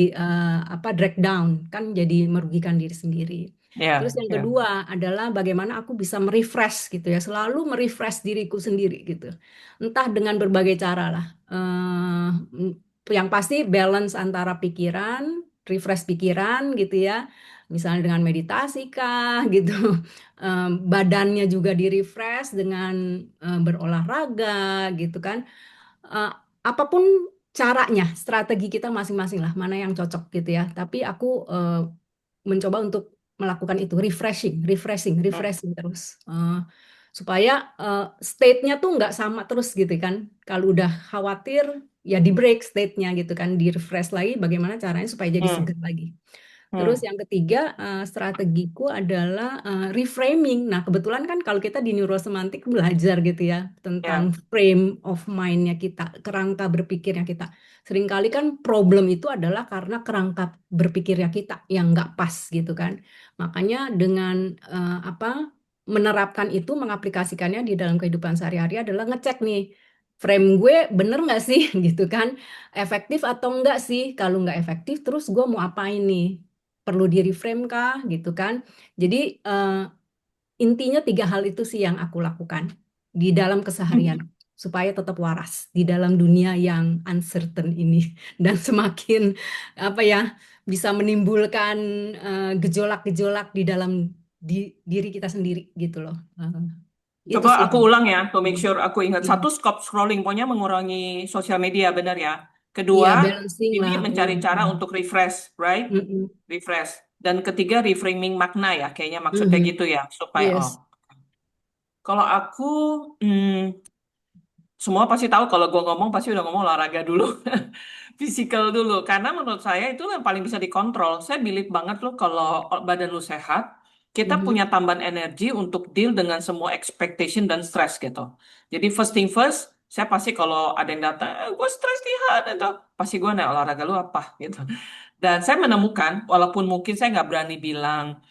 apa drag down kan jadi merugikan diri sendiri. Terus Ya, yang ya. kedua adalah bagaimana aku bisa merefresh gitu ya, selalu merefresh diriku sendiri gitu. Entah dengan berbagai cara lah. Yang pasti balance antara pikiran, refresh pikiran gitu ya. Misalnya dengan meditasi kah gitu. Badannya juga di-refresh dengan berolahraga gitu kan. Eh, Apapun caranya, strategi kita masing-masing lah, mana yang cocok gitu ya. Tapi aku mencoba untuk melakukan itu refreshing, refreshing, Hmm. refreshing terus. Supaya state-nya tuh nggak sama terus gitu kan. Kalau udah khawatir ya di break state-nya gitu kan, di refresh lagi bagaimana caranya supaya jadi Hmm. segar lagi. Terus Hmm. yang ketiga, strategiku adalah reframing. Nah, kebetulan kan kalau kita di neurosemantik belajar gitu ya tentang Ya. frame of mind-nya kita, kerangka berpikirnya kita. Seringkali kan problem itu adalah karena kerangka berpikirnya kita yang nggak pas gitu kan. Makanya dengan menerapkan itu, mengaplikasikannya di dalam kehidupan sehari-hari adalah ngecek nih, frame gue bener nggak sih gitu kan, efektif atau enggak sih. Kalau nggak efektif, terus gue mau apain nih? Perlu di reframe kah gitu kan? Jadi intinya tiga hal itu sih yang aku lakukan di dalam keseharian supaya tetap waras di dalam dunia yang uncertain ini dan semakin apa ya, bisa menimbulkan gejolak-gejolak di dalam diri kita sendiri gitu loh. Itu Coba sih. aku ulang ya, to make Hmm. sure aku ingat. Hmm. Satu, stop scrolling, pokoknya mengurangi sosial media, benar ya. Iya, Kedua, balancing ini lah. mencari cara untuk refresh, right? Mm-mm. Refresh. Dan ketiga, reframing makna ya, kayaknya maksudnya Mhm. gitu ya, supaya Yes. kalau aku, hmm, semua pasti tahu kalau gue ngomong pasti udah ngomong olahraga dulu, physical dulu. Karena menurut saya itu yang paling bisa dikontrol. Saya believe banget loh kalau badan lu sehat, kita punya Mhm. tambahan energi untuk deal dengan semua expectation dan stress gitu. Jadi first thing first, saya pasti kalau ada yang datang, gue stres nih, itu pasti gue nanya olahraga lu apa gitu. Dan saya menemukan, walaupun mungkin saya nggak berani bilang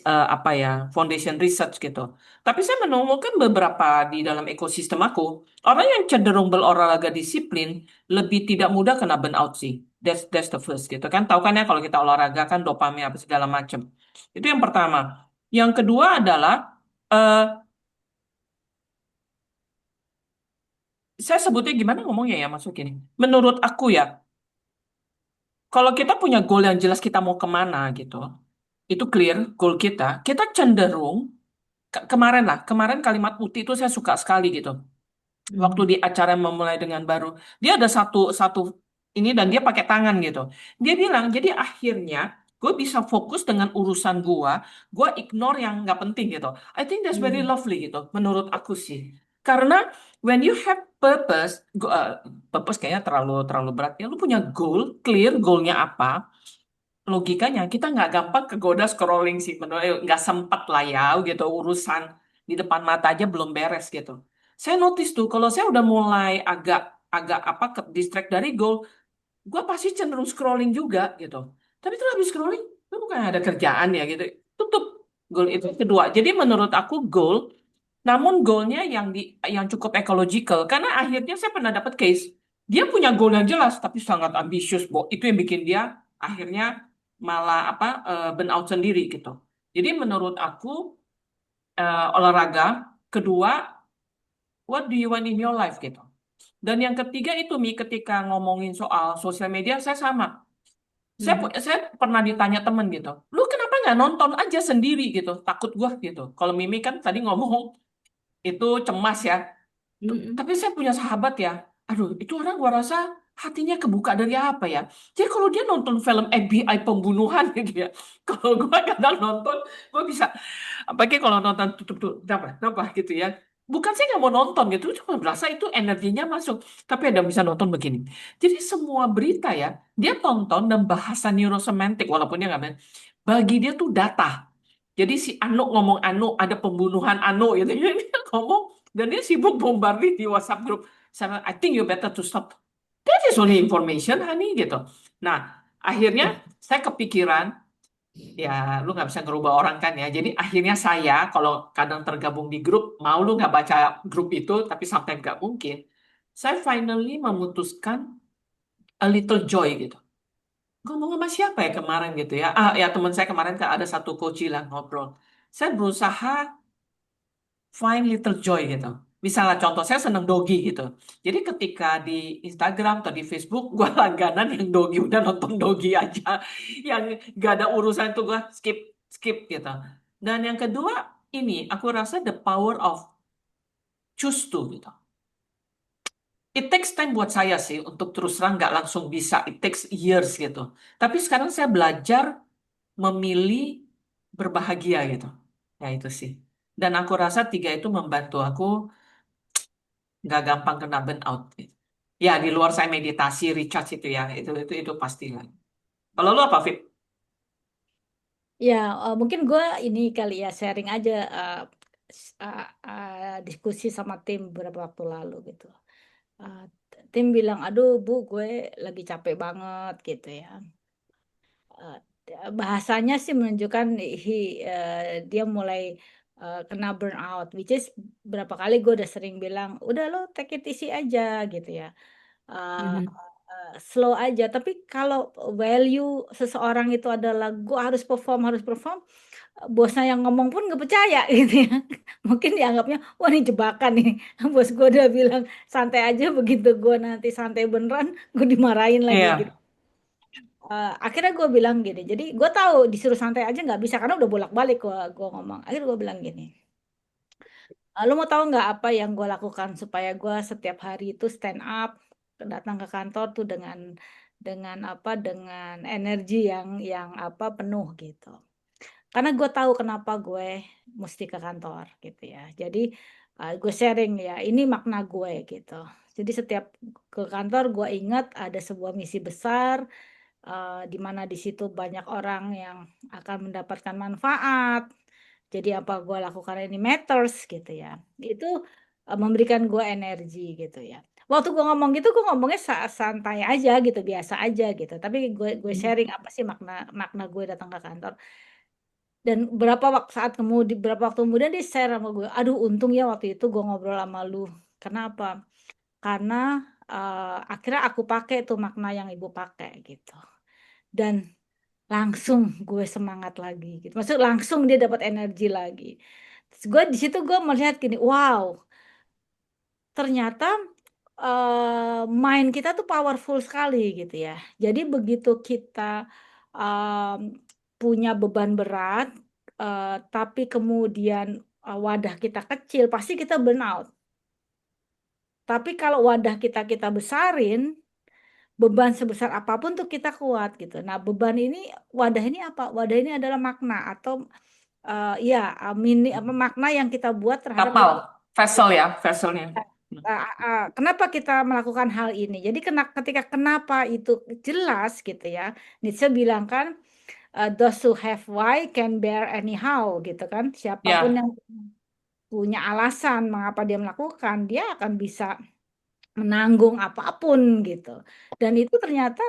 apa ya foundation research gitu, tapi saya menemukan beberapa di dalam ekosistem aku, orang yang cenderung berolahraga disiplin lebih tidak mudah kena burnout sih. That's the first gitu kan. Tahu kan ya kalau kita olahraga kan dopamin apa segala macam. Itu yang pertama. Yang kedua adalah eh saya sebutnya gimana ngomongnya ya masuk ini. Menurut aku ya, kalau kita punya goal yang jelas kita mau kemana gitu, itu clear goal kita, kita cenderung kemarin lah, kemarin kalimat Uti itu saya suka sekali gitu. Waktu Mhm. di acara memulai dengan baru, dia ada satu satu ini dan dia pakai tangan gitu. Dia bilang, jadi akhirnya gue bisa fokus dengan urusan gue ignore yang nggak penting gitu. I think that's very Mhm. lovely gitu, menurut aku sih. Karena when you have purpose, purpose kayaknya terlalu terlalu berat ya. Lu punya goal, clear goalnya apa? Logikanya kita nggak gampang kegoda scrolling sih, menurut nggak sempat lah ya gitu urusan di depan mata aja belum beres gitu. Saya notice tuh kalau saya udah mulai agak agak apa ke distract dari goal, gue pasti cenderung scrolling juga gitu. Tapi terus habis scrolling, itu bukan ada kerjaan ya gitu. Tutup goal itu kedua. Jadi menurut aku goal, namun goalnya yang cukup ecological karena akhirnya saya pernah dapat case dia punya goal yang jelas tapi sangat ambisius, Bo. Itu yang bikin dia akhirnya malah burn out sendiri gitu. Jadi menurut aku olahraga, kedua what do you want in your life gitu. Dan yang ketiga itu Mi ketika ngomongin soal sosial media saya sama. Mhm. Saya pernah ditanya temen gitu, lu kenapa nggak nonton aja sendiri gitu? Takut gua gitu. Kalau Mimi kan tadi ngomong itu cemas ya. Mhm. Tapi saya punya sahabat ya. Aduh, itu orang gua rasa hatinya kebuka dari apa ya? Jadi kalau dia nonton film FBI pembunuhan gitu ya. Kalau gua kadang nonton, gua bisa apalagi kalau nonton tutup tuh, apa gitu ya. Bukan saya nggak mau nonton gitu, cuma berasa itu energinya masuk. Tapi ada yang bisa nonton begini. Jadi semua berita ya, dia tonton dan bahasa neurosemantik walaupun dia nggak bagi dia tuh data. Jadi si Anu ngomong Anu, ada pembunuhan Anu gitu. Jadi dia ngomong dan dia sibuk bombardir di WhatsApp grup. Sama, I think you better to stop. That is only information, honey, gitu. Nah, akhirnya saya kepikiran, ya lu nggak bisa ngerubah orang kan ya. Jadi akhirnya saya, kalau kadang tergabung di grup, mau lu nggak baca grup itu, tapi sampai nggak mungkin. Saya finally memutuskan a little joy gitu. Ngomong sama siapa ya kemarin gitu ya? Ya teman saya kemarin kan ada satu coach lah ngobrol. Saya berusaha find little joy gitu. Misalnya contoh saya seneng dogi gitu. Jadi ketika di Instagram atau di Facebook gue langganan yang dogi udah nonton dogi aja, yang gak ada urusan itu gue skip skip gitu. Dan yang kedua ini aku rasa the power of choose to gitu. It takes time buat saya sih untuk terus terang nggak langsung bisa. It takes years gitu. Tapi sekarang saya belajar memilih berbahagia gitu. Ya itu sih. Dan aku rasa tiga itu membantu aku nggak gampang kena burnout gitu. Ya di luar saya meditasi, recharge itu ya, itu pasti lah. Kalau lu apa, Fit? Ya, mungkin gue ini kali ya sharing aja diskusi sama tim beberapa waktu lalu gitu. Uh, Tim bilang, aduh Bu, gue lagi capek banget gitu ya. Uh, Bahasanya sih menunjukkan dia mulai kena burnout, which is berapa kali gue udah sering bilang, udah lo take it easy aja gitu ya. Uh, Mhm. Slow aja. Tapi kalau value seseorang itu adalah gue harus perform, bosnya yang ngomong pun nggak percaya gitu ya. Mungkin dianggapnya, wah ini jebakan nih. Bos gue udah bilang santai aja, begitu gue nanti santai beneran, gue dimarahin lagi gitu. Iya, Akhirnya gue bilang gini, jadi gue tahu disuruh santai aja nggak bisa karena udah bolak-balik gue ngomong. Akhirnya gue bilang gini, lo mau tahu nggak apa yang gue lakukan supaya gue setiap hari itu stand up, datang ke kantor tuh dengan energi yang apa penuh gitu. Karena gue tahu kenapa gue mesti ke kantor gitu ya. Jadi gue sharing ya, ini makna gue gitu. Jadi setiap ke kantor gue ingat ada sebuah misi besar, di mana di situ banyak orang yang akan mendapatkan manfaat. Jadi apa gue lakukan ini matters gitu ya. Itu memberikan gue energi gitu ya. Waktu gue ngomong gitu, gue ngomongnya santai aja gitu, biasa aja gitu. Tapi gue sharing apa sih makna makna gue datang ke kantor. Dan beberapa waktu kemudian dia share sama gue, aduh untung ya waktu itu gue ngobrol sama lu. Kenapa? Karena akhirnya aku pakai tuh makna yang ibu pakai gitu. Dan langsung gue semangat lagi gitu. Maksud langsung dia dapat energi lagi. Terus gue di situ gue melihat gini, wow, ternyata mind kita tuh powerful sekali gitu ya. Jadi begitu kita em, punya beban berat, tapi kemudian wadah kita kecil, pasti kita burnout. Tapi kalau wadah kita besarin, beban sebesar apapun tuh kita kuat gitu. Nah, beban ini, wadah ini apa? Wadah ini adalah makna atau ya apa makna yang kita buat terhadap kapal, hidup. vessel ya, vesselnya. Kenapa kita melakukan hal ini? Jadi ketika kenapa itu jelas gitu ya. Nietzsche bilang kan, those who have why can bear anyhow gitu kan. Siapapun Ya, yang punya alasan mengapa dia melakukan, dia akan bisa menanggung apapun gitu. Dan itu ternyata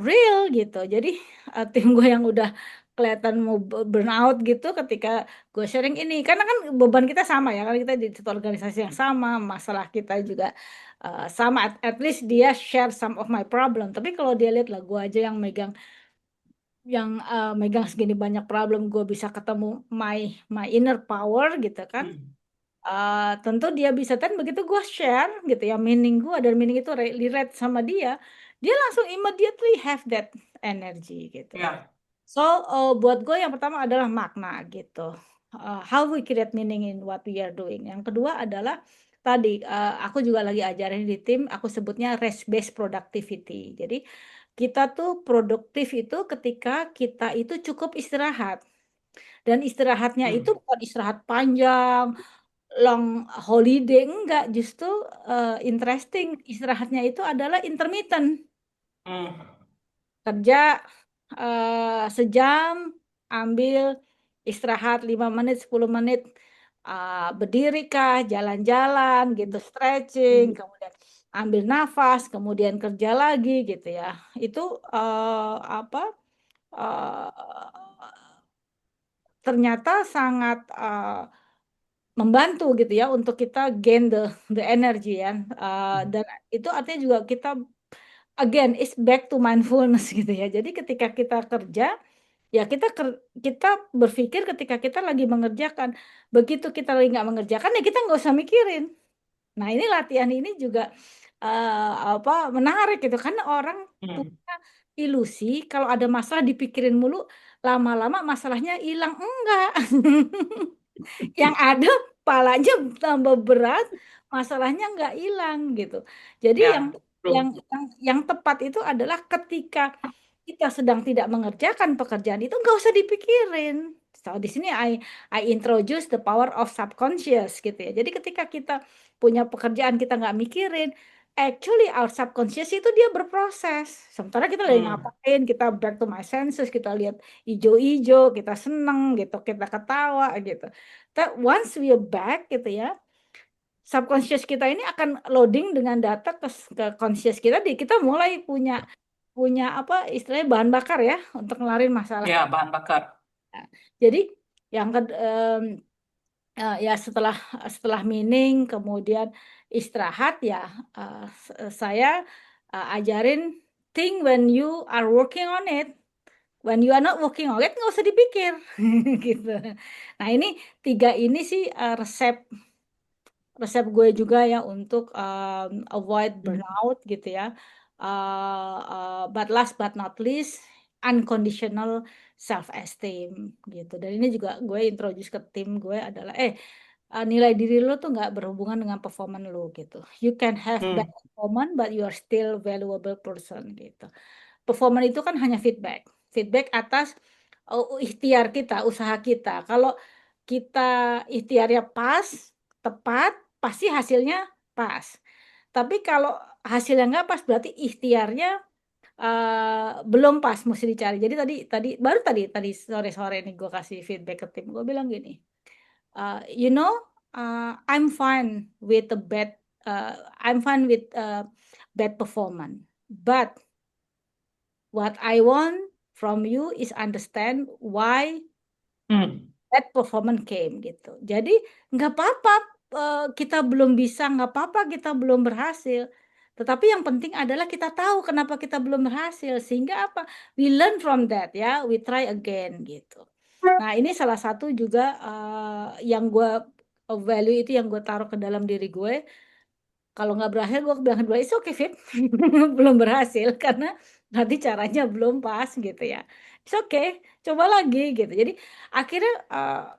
real gitu. Jadi tim gue yang udah kelihatan mau burnout gitu ketika gue sharing ini, karena kan beban kita sama ya, karena kita di satu organisasi yang sama, masalah kita juga sama. At least dia share some of my problem. Tapi kalau dia lihat lah gue aja yang megang segini banyak problem, gue bisa ketemu my inner power gitu kan. hmm, Tentu dia bisa, kan begitu gue share gitu ya meaning gue, dan meaning itu relate sama dia langsung immediately have that energy gitu. ya, So buat gue yang pertama adalah makna gitu. How we create meaning in what we are doing. Yang kedua adalah tadi aku juga lagi ajarin di tim, aku sebutnya rest based productivity. Jadi kita tuh produktif itu ketika kita itu cukup istirahat, dan istirahatnya itu hmm, bukan istirahat panjang long holiday, enggak, justru interesting, istirahatnya itu adalah intermittent. hmm, Kerja sejam, ambil istirahat 5 menit 10 menit, berdiri kah, jalan-jalan gitu, stretching, kemudian ambil nafas, kemudian kerja lagi gitu ya. Itu apa eh, ternyata sangat membantu gitu ya untuk kita gain the energy ya. Dan itu artinya juga kita again is back to mindfulness gitu ya. Jadi ketika kita kerja, ya kita berpikir ketika kita lagi mengerjakan. Begitu kita lagi nggak mengerjakan, ya kita nggak usah mikirin. Nah, ini latihan ini juga menarik gitu, karena orang Hmm. punya ilusi kalau ada masalah dipikirin mulu, lama-lama masalahnya hilang. Enggak. Yang ada palanya tambah berat, masalahnya nggak hilang gitu. Jadi yang Ya, yang true. yang tepat itu adalah ketika kita sedang tidak mengerjakan pekerjaan itu, nggak usah dipikirin. So di sini I introduce the power of subconscious gitu ya. Jadi ketika kita punya pekerjaan kita nggak mikirin, actually our subconscious itu dia berproses. Sementara kita lagi Hmm. ngapain, kita back to my senses, kita lihat ijo-ijo, kita seneng gitu, kita ketawa gitu. Once we are back gitu ya, subconscious kita ini akan loading dengan data ke conscious kita, kita mulai punya punya apa istilahnya bahan bakar ya untuk ngelarin masalah. Ya, bahan bakar. Jadi yang ya setelah setelah meeting kemudian istirahat ya, saya ajarin think when you are working on it. When you are not working on it, nggak usah dipikir. Gitu. Nah, ini tiga ini sih resep resep gue juga ya untuk avoid burnout gitu ya. But last but not least, unconditional self esteem gitu. Dan ini juga gue introduce ke tim gue adalah nilai diri lo tuh nggak berhubungan dengan performan lo gitu. You can have bad Hmm. performance, but you are still valuable person gitu. Performan itu kan hanya feedback. Feedback atas ikhtiar kita, usaha kita. Kalau kita ikhtiarnya pas, tepat, pasti hasilnya pas. Tapi kalau hasilnya nggak pas, berarti ikhtiarnya belum pas, mesti dicari. Jadi tadi sore-sore nih gue kasih feedback ke tim. Gue bilang gini, you know, I'm fine with the I'm fine with bad performance, but what I want from you is understand why Hmm. that performance came gitu. Jadi nggak apa-apa kita belum bisa, nggak apa-apa kita belum berhasil. Tetapi yang penting adalah kita tahu kenapa kita belum berhasil. Sehingga apa? We learn from that ya, we try again gitu. Nah, ini salah satu juga yang gue value itu yang gue taruh ke dalam diri gue. Kalau nggak berhasil, gue bilang kedua, itu oke, Fit. Belum berhasil, karena nanti caranya belum pas gitu ya. It's okay, coba lagi gitu. Jadi akhirnya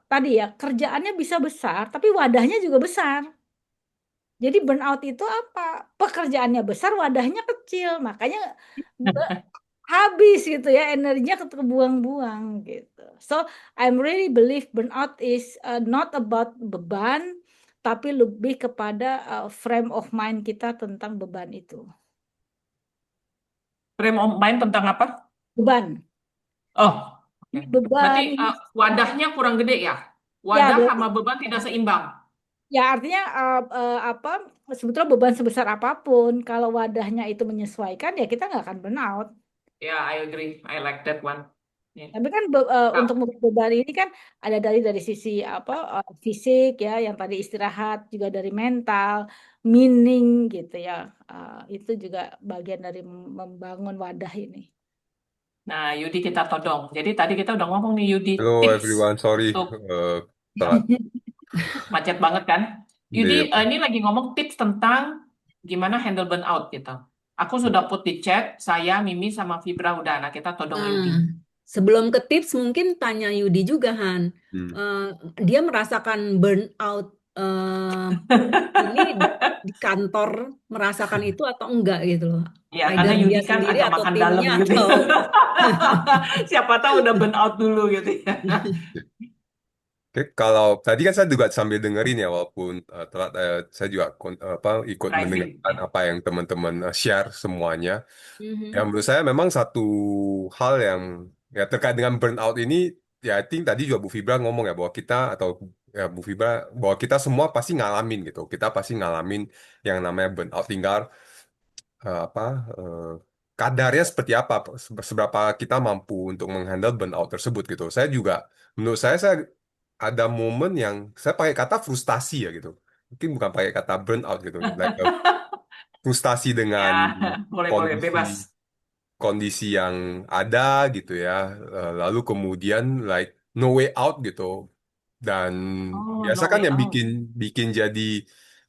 tadi ya, kerjaannya bisa besar, tapi wadahnya juga besar. Jadi burnout itu apa? Pekerjaannya besar, wadahnya kecil. Makanya habis gitu ya, energinya keterbuang-buang gitu. So I'm really believe burnout is not about beban, tapi lebih kepada frame of mind kita tentang beban itu. Frame of mind tentang apa? Beban, Oh, oke. ini Berarti beban ini wadahnya kurang gede ya? ya Wadah sama berarti beban tidak seimbang. ya artinya apa sebetulnya beban sebesar apapun kalau wadahnya itu menyesuaikan ya kita nggak akan burnout. Ya, I agree. I like that one. Ya. Tapi kan untuk Kak, beban ini kan ada dari sisi apa fisik ya, yang tadi istirahat, juga dari mental, meaning gitu ya. Itu juga bagian dari membangun wadah ini. nah, Yudi kita todong. Jadi tadi kita udah ngomong nih Yudi Hello tips everyone, sorry untuk telat. macet banget kan. Yudi Iya. ini lagi ngomong tips tentang gimana handle burnout gitu. Aku sudah put di chat, saya, Mimi, sama Fibra udah. Nah, kita todong Yudi. Nah, sebelum ke tips mungkin tanya Yudi juga Han. Hmm. Eh, dia merasakan burnout ini di kantor merasakan itu atau enggak gitu loh. Ya, karena Either Yudi dia kan sendiri agak atau makan dalam timnya gitu. atau Siapa tahu udah burnout dulu gitu ya. Oke, kalau tadi kan saya juga sambil dengerin ya, walaupun telat, saya juga ikut Driving. mendengarkan apa yang teman-teman share semuanya. Mhm. Yang menurut saya memang satu hal yang ya terkait dengan burnout ini, ya I think tadi juga Bu Fibra ngomong ya bahwa kita atau ya Bu Fibra bahwa kita semua pasti ngalamin gitu. Kita pasti ngalamin yang namanya burnout. Tinggal apa kadarnya seperti apa, seberapa kita mampu untuk menghandle burnout tersebut gitu. Menurut saya ada momen yang saya pakai kata frustasi ya gitu. Mungkin bukan pakai kata burnout gitu, like frustasi Ya, dengan boleh-boleh kondisi bebas. kondisi yang ada gitu ya. Lalu kemudian like no way out gitu. Dan Oh, biasa no kan way yang out. bikin bikin jadi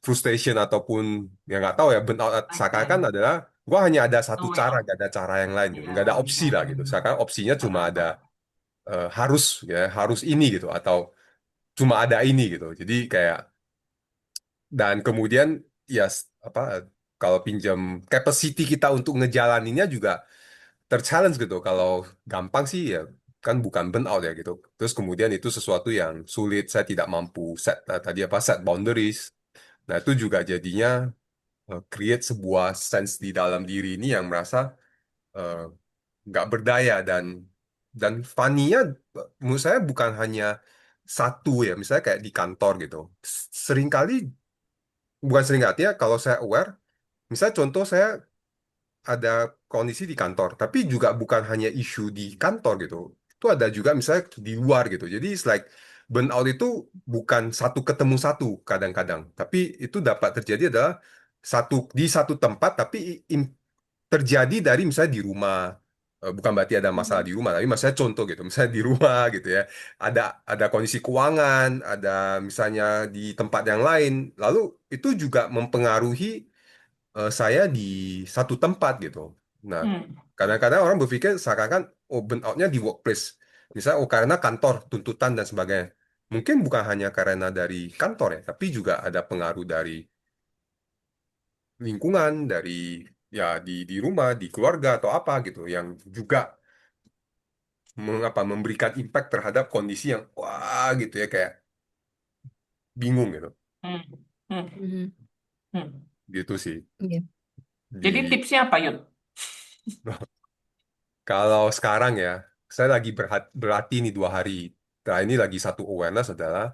frustration ataupun yang nggak tahu ya burnout seakan-akan Oke. adalah gua hanya ada satu No way cara, out. gak ada cara yang lain gitu, Ya, nggak ada opsi ya, lah ya. gitu. Seakan opsinya cuma ada Ah, harus ya harus ini gitu atau cuma ada ini gitu. Jadi kayak dan kemudian ya apa kalau pinjam capacity kita untuk ngejalaninnya juga terchallenge gitu. Kalau gampang sih ya kan bukan burnout ya gitu. Terus kemudian itu sesuatu yang sulit, saya tidak mampu set tadi apa set boundaries. Nah itu juga jadinya create sebuah sense di dalam diri ini yang merasa eh, nggak berdaya dan funny-nya menurut saya bukan hanya satu ya, misalnya kayak di kantor gitu. Seringkali bukan sering artinya kalau saya aware, misalnya contoh saya ada kondisi di kantor, tapi juga bukan hanya isu di kantor gitu. Itu ada juga misalnya di luar gitu. Jadi it's like burnout itu bukan satu ketemu satu kadang-kadang, tapi itu dapat terjadi adalah di satu tempat, tapi terjadi dari misalnya di rumah. Bukan berarti ada masalah di rumah, tapi misalnya contoh gitu, misalnya di rumah gitu ya, ada kondisi keuangan, ada misalnya di tempat yang lain, lalu itu juga mempengaruhi saya di satu tempat gitu. Nah, hmm, kadang-kadang orang berpikir seakan-akan oh burnout-nya di workplace. Misalnya oh karena kantor, tuntutan dan sebagainya. Mungkin bukan hanya karena dari kantor ya, tapi juga ada pengaruh dari lingkungan, dari ya di rumah, di keluarga atau apa gitu yang juga memberikan impact terhadap kondisi yang wah gitu ya kayak bingung gitu. hmm, hmm, Mhm. hmm. Gitu sih. Iya. Jadi Di tipsnya apa, Yun? kalau sekarang ya, saya lagi berlatih nih 2 hari. Nah, ini lagi satu awareness adalah,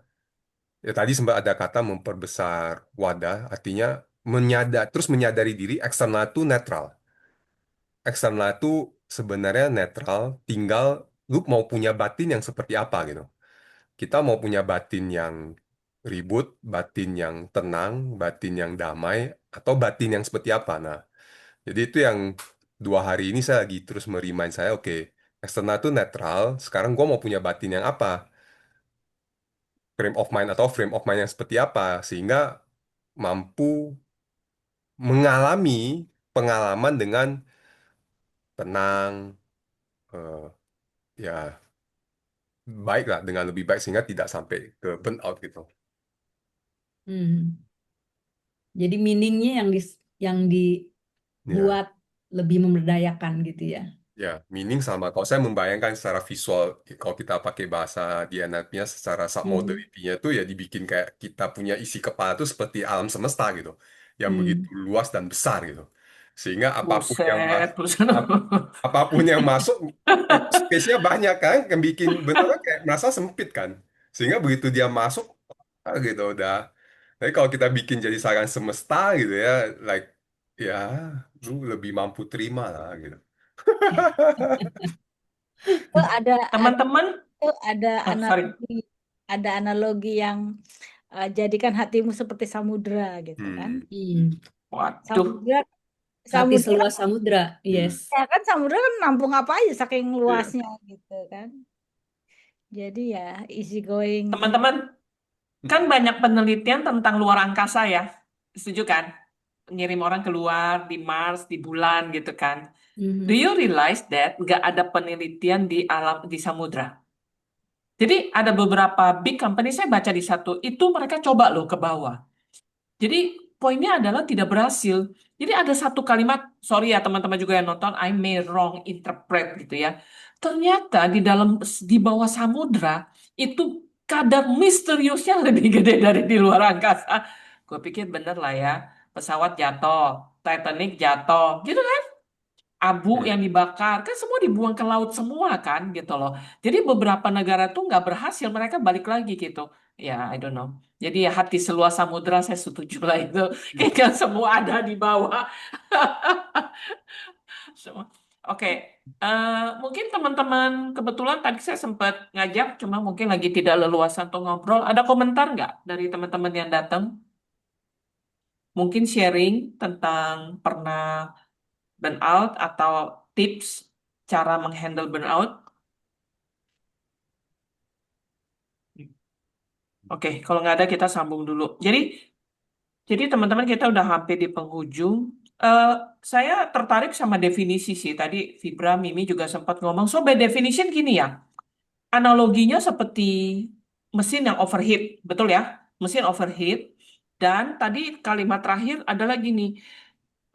ya tadi sempat ada kata memperbesar wadah, artinya terus menyadari diri eksternal itu netral. Eksternal itu sebenarnya netral, tinggal lu mau punya batin yang seperti apa gitu. Kita mau punya batin yang ribut, batin yang tenang, batin yang damai, atau batin yang seperti apa. Nah, jadi itu yang 2 hari ini saya lagi terus merimain saya, oke, eksternal itu netral, sekarang gue mau punya batin yang apa, frame of mind atau frame of mind yang seperti apa, sehingga mampu mengalami pengalaman dengan tenang, eh, ya baik lah, dengan lebih baik sehingga tidak sampai ke burnout gitu. Mhm. Jadi meaningnya yang Ya. dibuat lebih memberdayakan gitu ya. Ya, meaning sama. Kalau saya membayangkan secara visual, kalau kita pakai bahasa di anatominya secara Mhm. submodality-nya tuh ya dibikin kayak kita punya isi kepala tuh seperti alam semesta gitu, yang begitu Hmm. luas dan besar gitu. Sehingga Buset, buset. apapun yang masuk, space-nya banyak kan, yang bikin benar kayak merasa sempit kan. Sehingga begitu dia masuk, gitu udah. Tapi kalau kita bikin jadi saran semesta gitu ya, like ya lu lebih mampu terima lah gitu. Itu ada Teman-teman, itu sorry. ada analogi yang jadikan hatimu seperti samudra gitu kan. Hmm. Hmm. Waduh. Samudra Hati samudra seluas samudra, Hmm. yes. ya kan samudra kan nampung apa aja saking Iya. luasnya gitu kan. Jadi ya easy going. Teman-teman, kan banyak penelitian tentang luar angkasa ya. Setuju kan? Ngirim orang keluar di Mars, di bulan gitu kan. Do Mhm. you realize that nggak ada penelitian di alam di samudra? Jadi ada beberapa big company saya baca di satu itu mereka coba loh ke bawah. Jadi poinnya adalah tidak berhasil. Jadi ada satu kalimat, sorry ya teman-teman juga yang nonton, I may wrong interpret gitu ya. Ternyata di bawah samudra itu kadar misteriusnya lebih gede dari di luar angkasa. Gue pikir bener lah ya, pesawat jatuh, Titanic jatuh, gitu kan? Abu Hmm. yang dibakar kan semua dibuang ke laut semua kan gitu loh. Jadi beberapa negara tuh nggak berhasil, mereka balik lagi gitu. Ya, I don't know. Jadi ya hati seluas samudra saya setuju lah itu. Kayaknya semua ada di bawah. Semua. Oke, mungkin teman-teman kebetulan tadi saya sempat ngajak, cuma mungkin lagi tidak leluasa untuk ngobrol. Ada komentar nggak dari teman-teman yang datang? Mungkin sharing tentang pernah burnout atau tips cara menghandle burnout? Oke, kalau nggak ada kita sambung dulu. Jadi teman-teman kita udah hampir di penghujung. Eh, saya tertarik sama definisi sih. Tadi Fibra, Mimi juga sempat ngomong. So by definition gini ya, analoginya seperti mesin yang overheat, betul ya? Mesin overheat. Dan tadi kalimat terakhir adalah gini,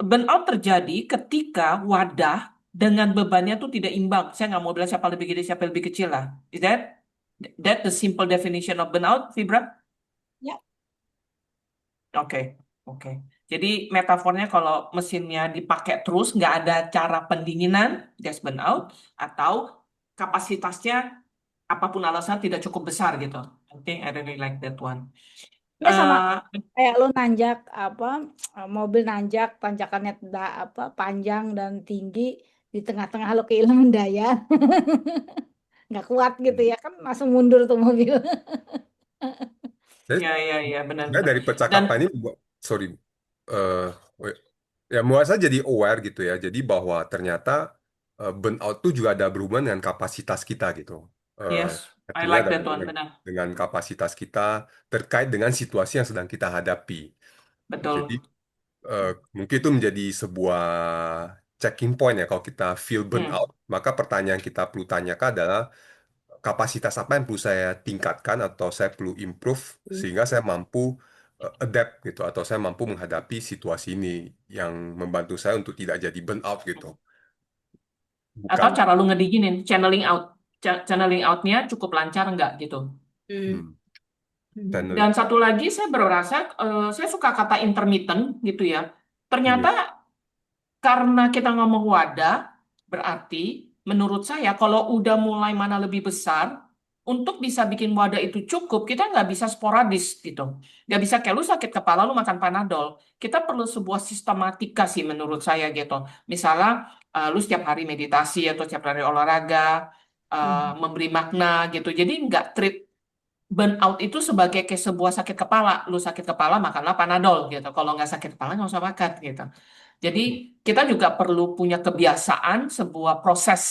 burnout terjadi ketika wadah dengan bebannya tuh tidak imbang. Saya nggak mau bilang siapa lebih gede, siapa lebih kecil lah. Is that the simple definition of burnout, Fibra? Ya, Oke, oke. Jadi metafornya kalau mesinnya dipakai terus, nggak ada cara pendinginan, just burnout, atau kapasitasnya apapun alasan tidak cukup besar gitu. I think I really like that one. ya sama Eh, kayak lo nanjak apa mobil nanjak tanjakannya apa panjang dan tinggi di tengah-tengah lo kehilangan daya nggak kuat gitu ya kan langsung mundur tuh mobil. Jadi ya, ya, sebenarnya benar-benar. dari Dan percakapan ini, sorry, eh, ya mulai saya jadi aware gitu ya. Jadi bahwa ternyata burnout itu juga ada berhubungan dengan kapasitas kita gitu. Eh, yes, I Artinya like ada that one, berhubungan benar, dengan kapasitas kita terkait dengan situasi yang sedang kita hadapi. Jadi betul. mungkin itu menjadi sebuah checking point ya kalau kita feel Hmm. burnout, maka pertanyaan kita perlu tanyakan adalah kapasitas apa yang perlu saya tingkatkan atau saya perlu improve sehingga saya mampu adapt gitu atau saya mampu menghadapi situasi ini yang membantu saya untuk tidak jadi burnout gitu. Atau Bukan cara lu ngedinginin, channeling out. Channeling outnya cukup lancar nggak gitu. Hmm. hmm, Hmm. Dan channeling. satu lagi saya berasa, saya suka kata intermittent gitu ya. Hmm, Ternyata karena kita ngomong wadah, berarti menurut saya kalau udah mulai mana lebih besar, untuk bisa bikin wadah itu cukup, kita nggak bisa sporadis gitu. Nggak bisa kayak lu sakit kepala, lu makan Panadol. Kita perlu sebuah sistematika sih menurut saya gitu. Misalnya, lu setiap hari meditasi atau setiap hari olahraga, Hmm. memberi makna gitu. Jadi nggak treat burnout itu sebagai kayak sebuah sakit kepala. Lu sakit kepala, makanlah Panadol gitu. Kalau nggak sakit kepala, nggak usah makan gitu. Jadi kita juga perlu punya kebiasaan sebuah proses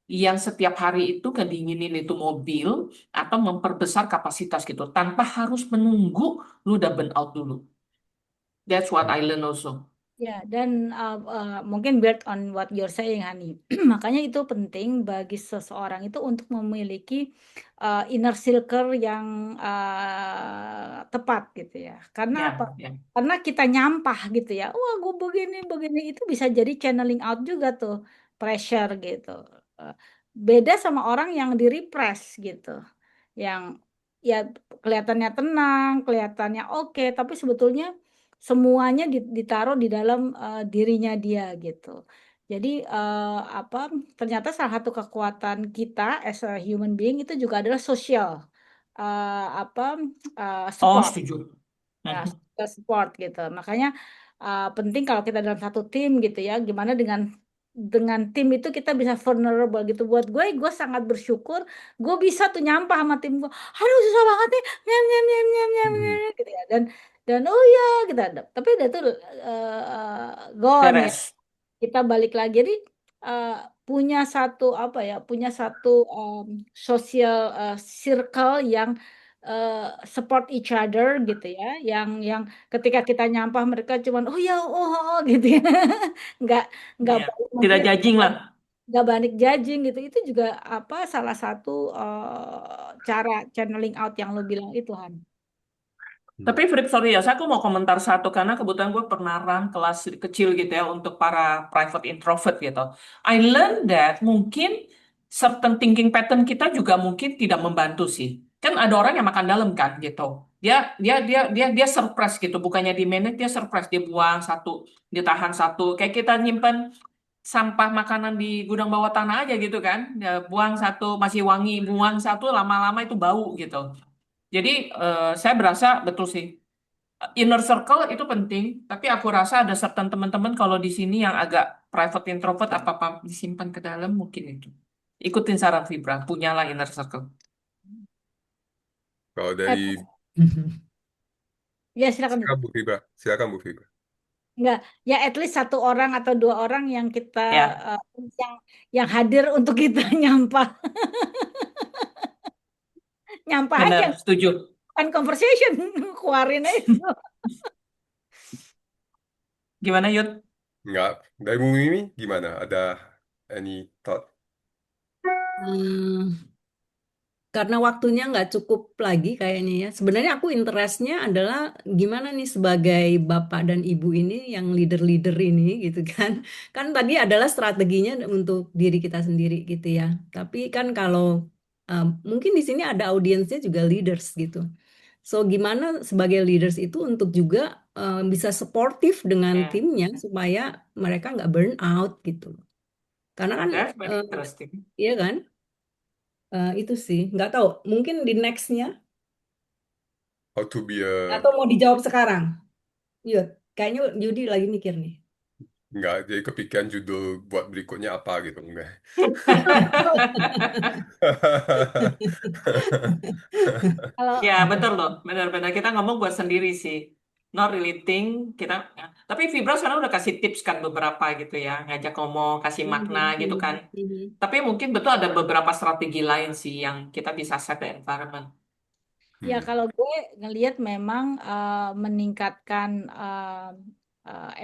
yang setiap hari itu kedinginin itu mobil atau memperbesar kapasitas gitu tanpa harus menunggu lu udah burn out dulu. That's what I learn also. Ya, dan mungkin build on what you're saying, Hani. Makanya itu penting bagi seseorang itu untuk memiliki inner circle yang tepat gitu ya. Karena apa? Ya, ya. Karena kita nyampah gitu ya. Wah, gue begini begini itu bisa jadi channeling out juga tuh pressure gitu. Eh, Beda sama orang yang di repress gitu, yang ya kelihatannya tenang, kelihatannya oke, tapi sebetulnya semuanya ditaruh di dalam dirinya dia gitu. Jadi apa ternyata salah satu kekuatan kita as a human being itu juga adalah sosial apa Oh, support setuju. ya Mhm. social support gitu. Makanya penting kalau kita dalam satu tim gitu ya, gimana dengan tim itu kita bisa vulnerable gitu. Buat gue sangat bersyukur gue bisa tuh nyampah sama tim gue. Aduh susah banget nih, nyam nyam nyam nyam nyam hmm, nyam, gitu ya. Dan oh ya kita tapi udah tuh gone ya Beres. kita balik lagi. Jadi eh, punya satu apa ya, punya satu social circle yang eh, support each other gitu ya, yang ketika kita nyampah mereka cuman oh ya oh gitu ya, nggak nggak Ya. balik Tidak mungkin judging lah. nggak balik judging gitu. Itu juga apa salah satu cara channeling out yang lo bilang itu Han. hmm. Tapi Frip, sorry ya, aku mau komentar satu karena kebetulan gue pernah run kelas kecil gitu ya untuk para private introvert gitu. I learned that mungkin certain thinking pattern kita juga mungkin tidak membantu sih. Kan ada orang yang makan dalam kan gitu. Dia surprise gitu, bukannya di manage dia surprise dia buang satu, ditahan satu. Kayak kita nyimpen sampah makanan di gudang bawah tanah aja gitu kan. Ya, buang satu masih wangi, buang satu lama-lama itu bau gitu. Jadi saya berasa betul sih inner circle itu penting, tapi aku rasa ada certain teman-teman kalau di sini yang agak private introvert apa-apa disimpan ke dalam mungkin itu. Ikutin saran Vibra, punyalah inner circle. Kalau Eh, dari ya silakan Bu. silakan Bu Fibra, silakan Bu Fibra. Enggak, ya at least satu orang atau dua orang yang kita Ya, eh, yang yang hadir untuk kita nyampah nyampah aja, benar, setuju. kan conversation, keluarin aja. Gimana, Yud? Nggak, dari Bu Mimi gimana? Ada any thought? Hmm, karena waktunya nggak cukup lagi kayaknya ya. Sebenarnya aku interestnya adalah gimana nih sebagai bapak dan ibu ini yang leader-leader ini gitu kan. Kan tadi adalah strateginya untuk diri kita sendiri gitu ya. Tapi kan kalau mungkin di sini ada audiensnya juga leaders gitu. So gimana sebagai leaders itu untuk juga bisa supportive dengan Ya, timnya supaya mereka nggak burn out gitu. Karena kan that's very eh, interesting. iya kan. Itu sih, nggak tahu. Mungkin di nextnya, How to be a atau mau dijawab sekarang? Yud, kayaknya Yudi lagi mikir nih. nggak jadi kepikiran judul buat berikutnya apa gitu enggak. Kalau Ya, betul loh. Benar-benar kita ngomong buat sendiri sih. Not really think kita. Ya. Tapi Fibra sekarang udah kasih tips kan beberapa gitu ya, ngajak ngomong, kasih makna Mhm, gitu kan. mhm, mhm. Tapi mungkin betul ada beberapa strategi lain sih yang kita bisa set the environment. ya Hmm. kalau gue ngelihat memang meningkatkan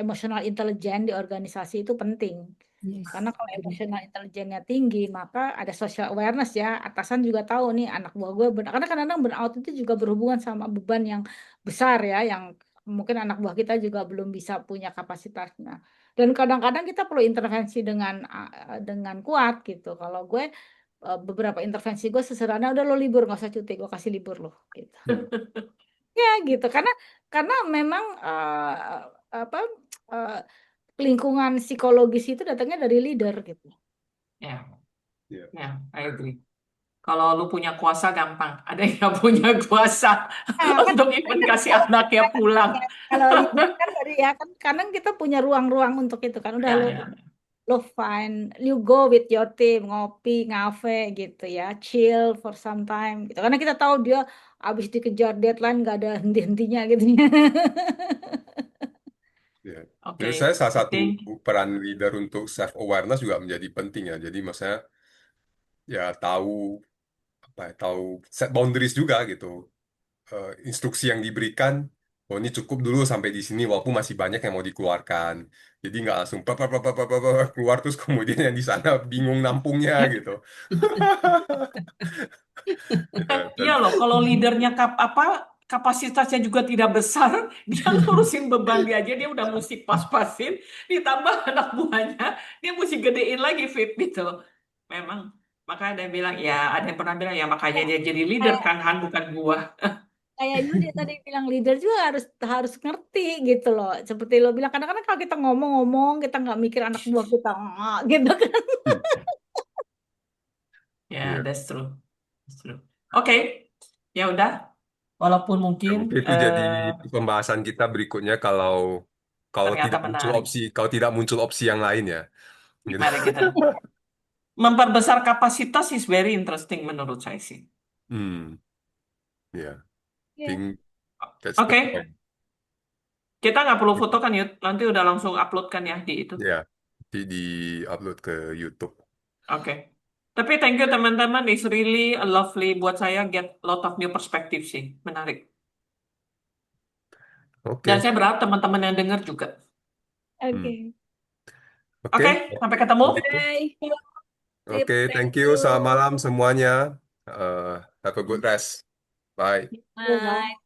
emosional intelijen di organisasi itu penting. Yes. Karena kalau emosional intelijennya tinggi, maka ada social awareness ya. Atasan juga tahu nih anak buah gue karena kadang-kadang burnout itu juga berhubungan sama beban yang besar ya, yang mungkin anak buah kita juga belum bisa punya kapasitasnya. Dan kadang-kadang kita perlu intervensi dengan kuat gitu. Kalau gue beberapa intervensi gue sesederhana udah lo libur nggak usah cuti, gue kasih libur lo gitu. Ya gitu karena memang apa eh, lingkungan psikologis itu datangnya dari leader gitu. Ya, Ya. ya, I agree. Kalau lu punya kuasa gampang, ada yang nggak punya kuasa Nah, kan untuk even kan kasih kalau anaknya pulang. kalau leader kan tadi ya kan kadang kita punya ruang-ruang untuk itu kan udah Ya, lo ya. lo fine you go with your team ngopi ngafe gitu ya chill for some time gitu karena kita tahu dia abis dikejar deadline gak ada henti-hentinya gitu ya. Ya. Menurut saya Oke, salah I satu think peran leader untuk self awareness juga menjadi penting ya. Jadi maksudnya ya tahu apa ya, tahu set boundaries juga gitu. Instruksi yang diberikan, oh ini cukup dulu sampai di sini walaupun masih banyak yang mau dikeluarkan. Jadi nggak langsung keluar terus kemudian yang di sana bingung nampungnya gitu. Ya, iya dan loh, kalau leadernya kapasitasnya juga tidak besar, dia ngurusin beban dia aja dia udah mesti pas-pasin, ditambah anak buahnya dia mesti gedein lagi fit gitu. Memang makanya ada yang bilang ya, ada yang pernah bilang ya makanya dia jadi leader kayak kan Han bukan gua. kayak Yudi tadi bilang leader juga harus harus ngerti gitu loh seperti lo bilang kadang-kadang kalau kita ngomong-ngomong kita nggak mikir anak buah kita gitu kan. Ya, ya. that's true. That's true. Oke, ya udah. Walaupun Ya, mungkin mungkin itu jadi pembahasan kita berikutnya kalau kalau ternyata tidak muncul menarik. opsi kalau tidak muncul opsi yang lain ya. Gitu. Mari kita memperbesar kapasitas is very interesting menurut saya sih. Hmm, ya, Iya. think that's the Oke, point. kita nggak perlu foto kan Yud. Nanti udah langsung upload kan ya di itu. Ya, di upload ke YouTube. Oke. Tapi thank you teman-teman. It's really a lovely buat saya get lot of new perspective sih. Menarik. Dan Oke, saya berharap teman-teman yang dengar juga. Hmm, Oke. oke, Oke, sampai ketemu. gitu. Bye. Sip, Oke, thank thank you. you. Selamat malam semuanya. Have a good rest. Bye. Bye.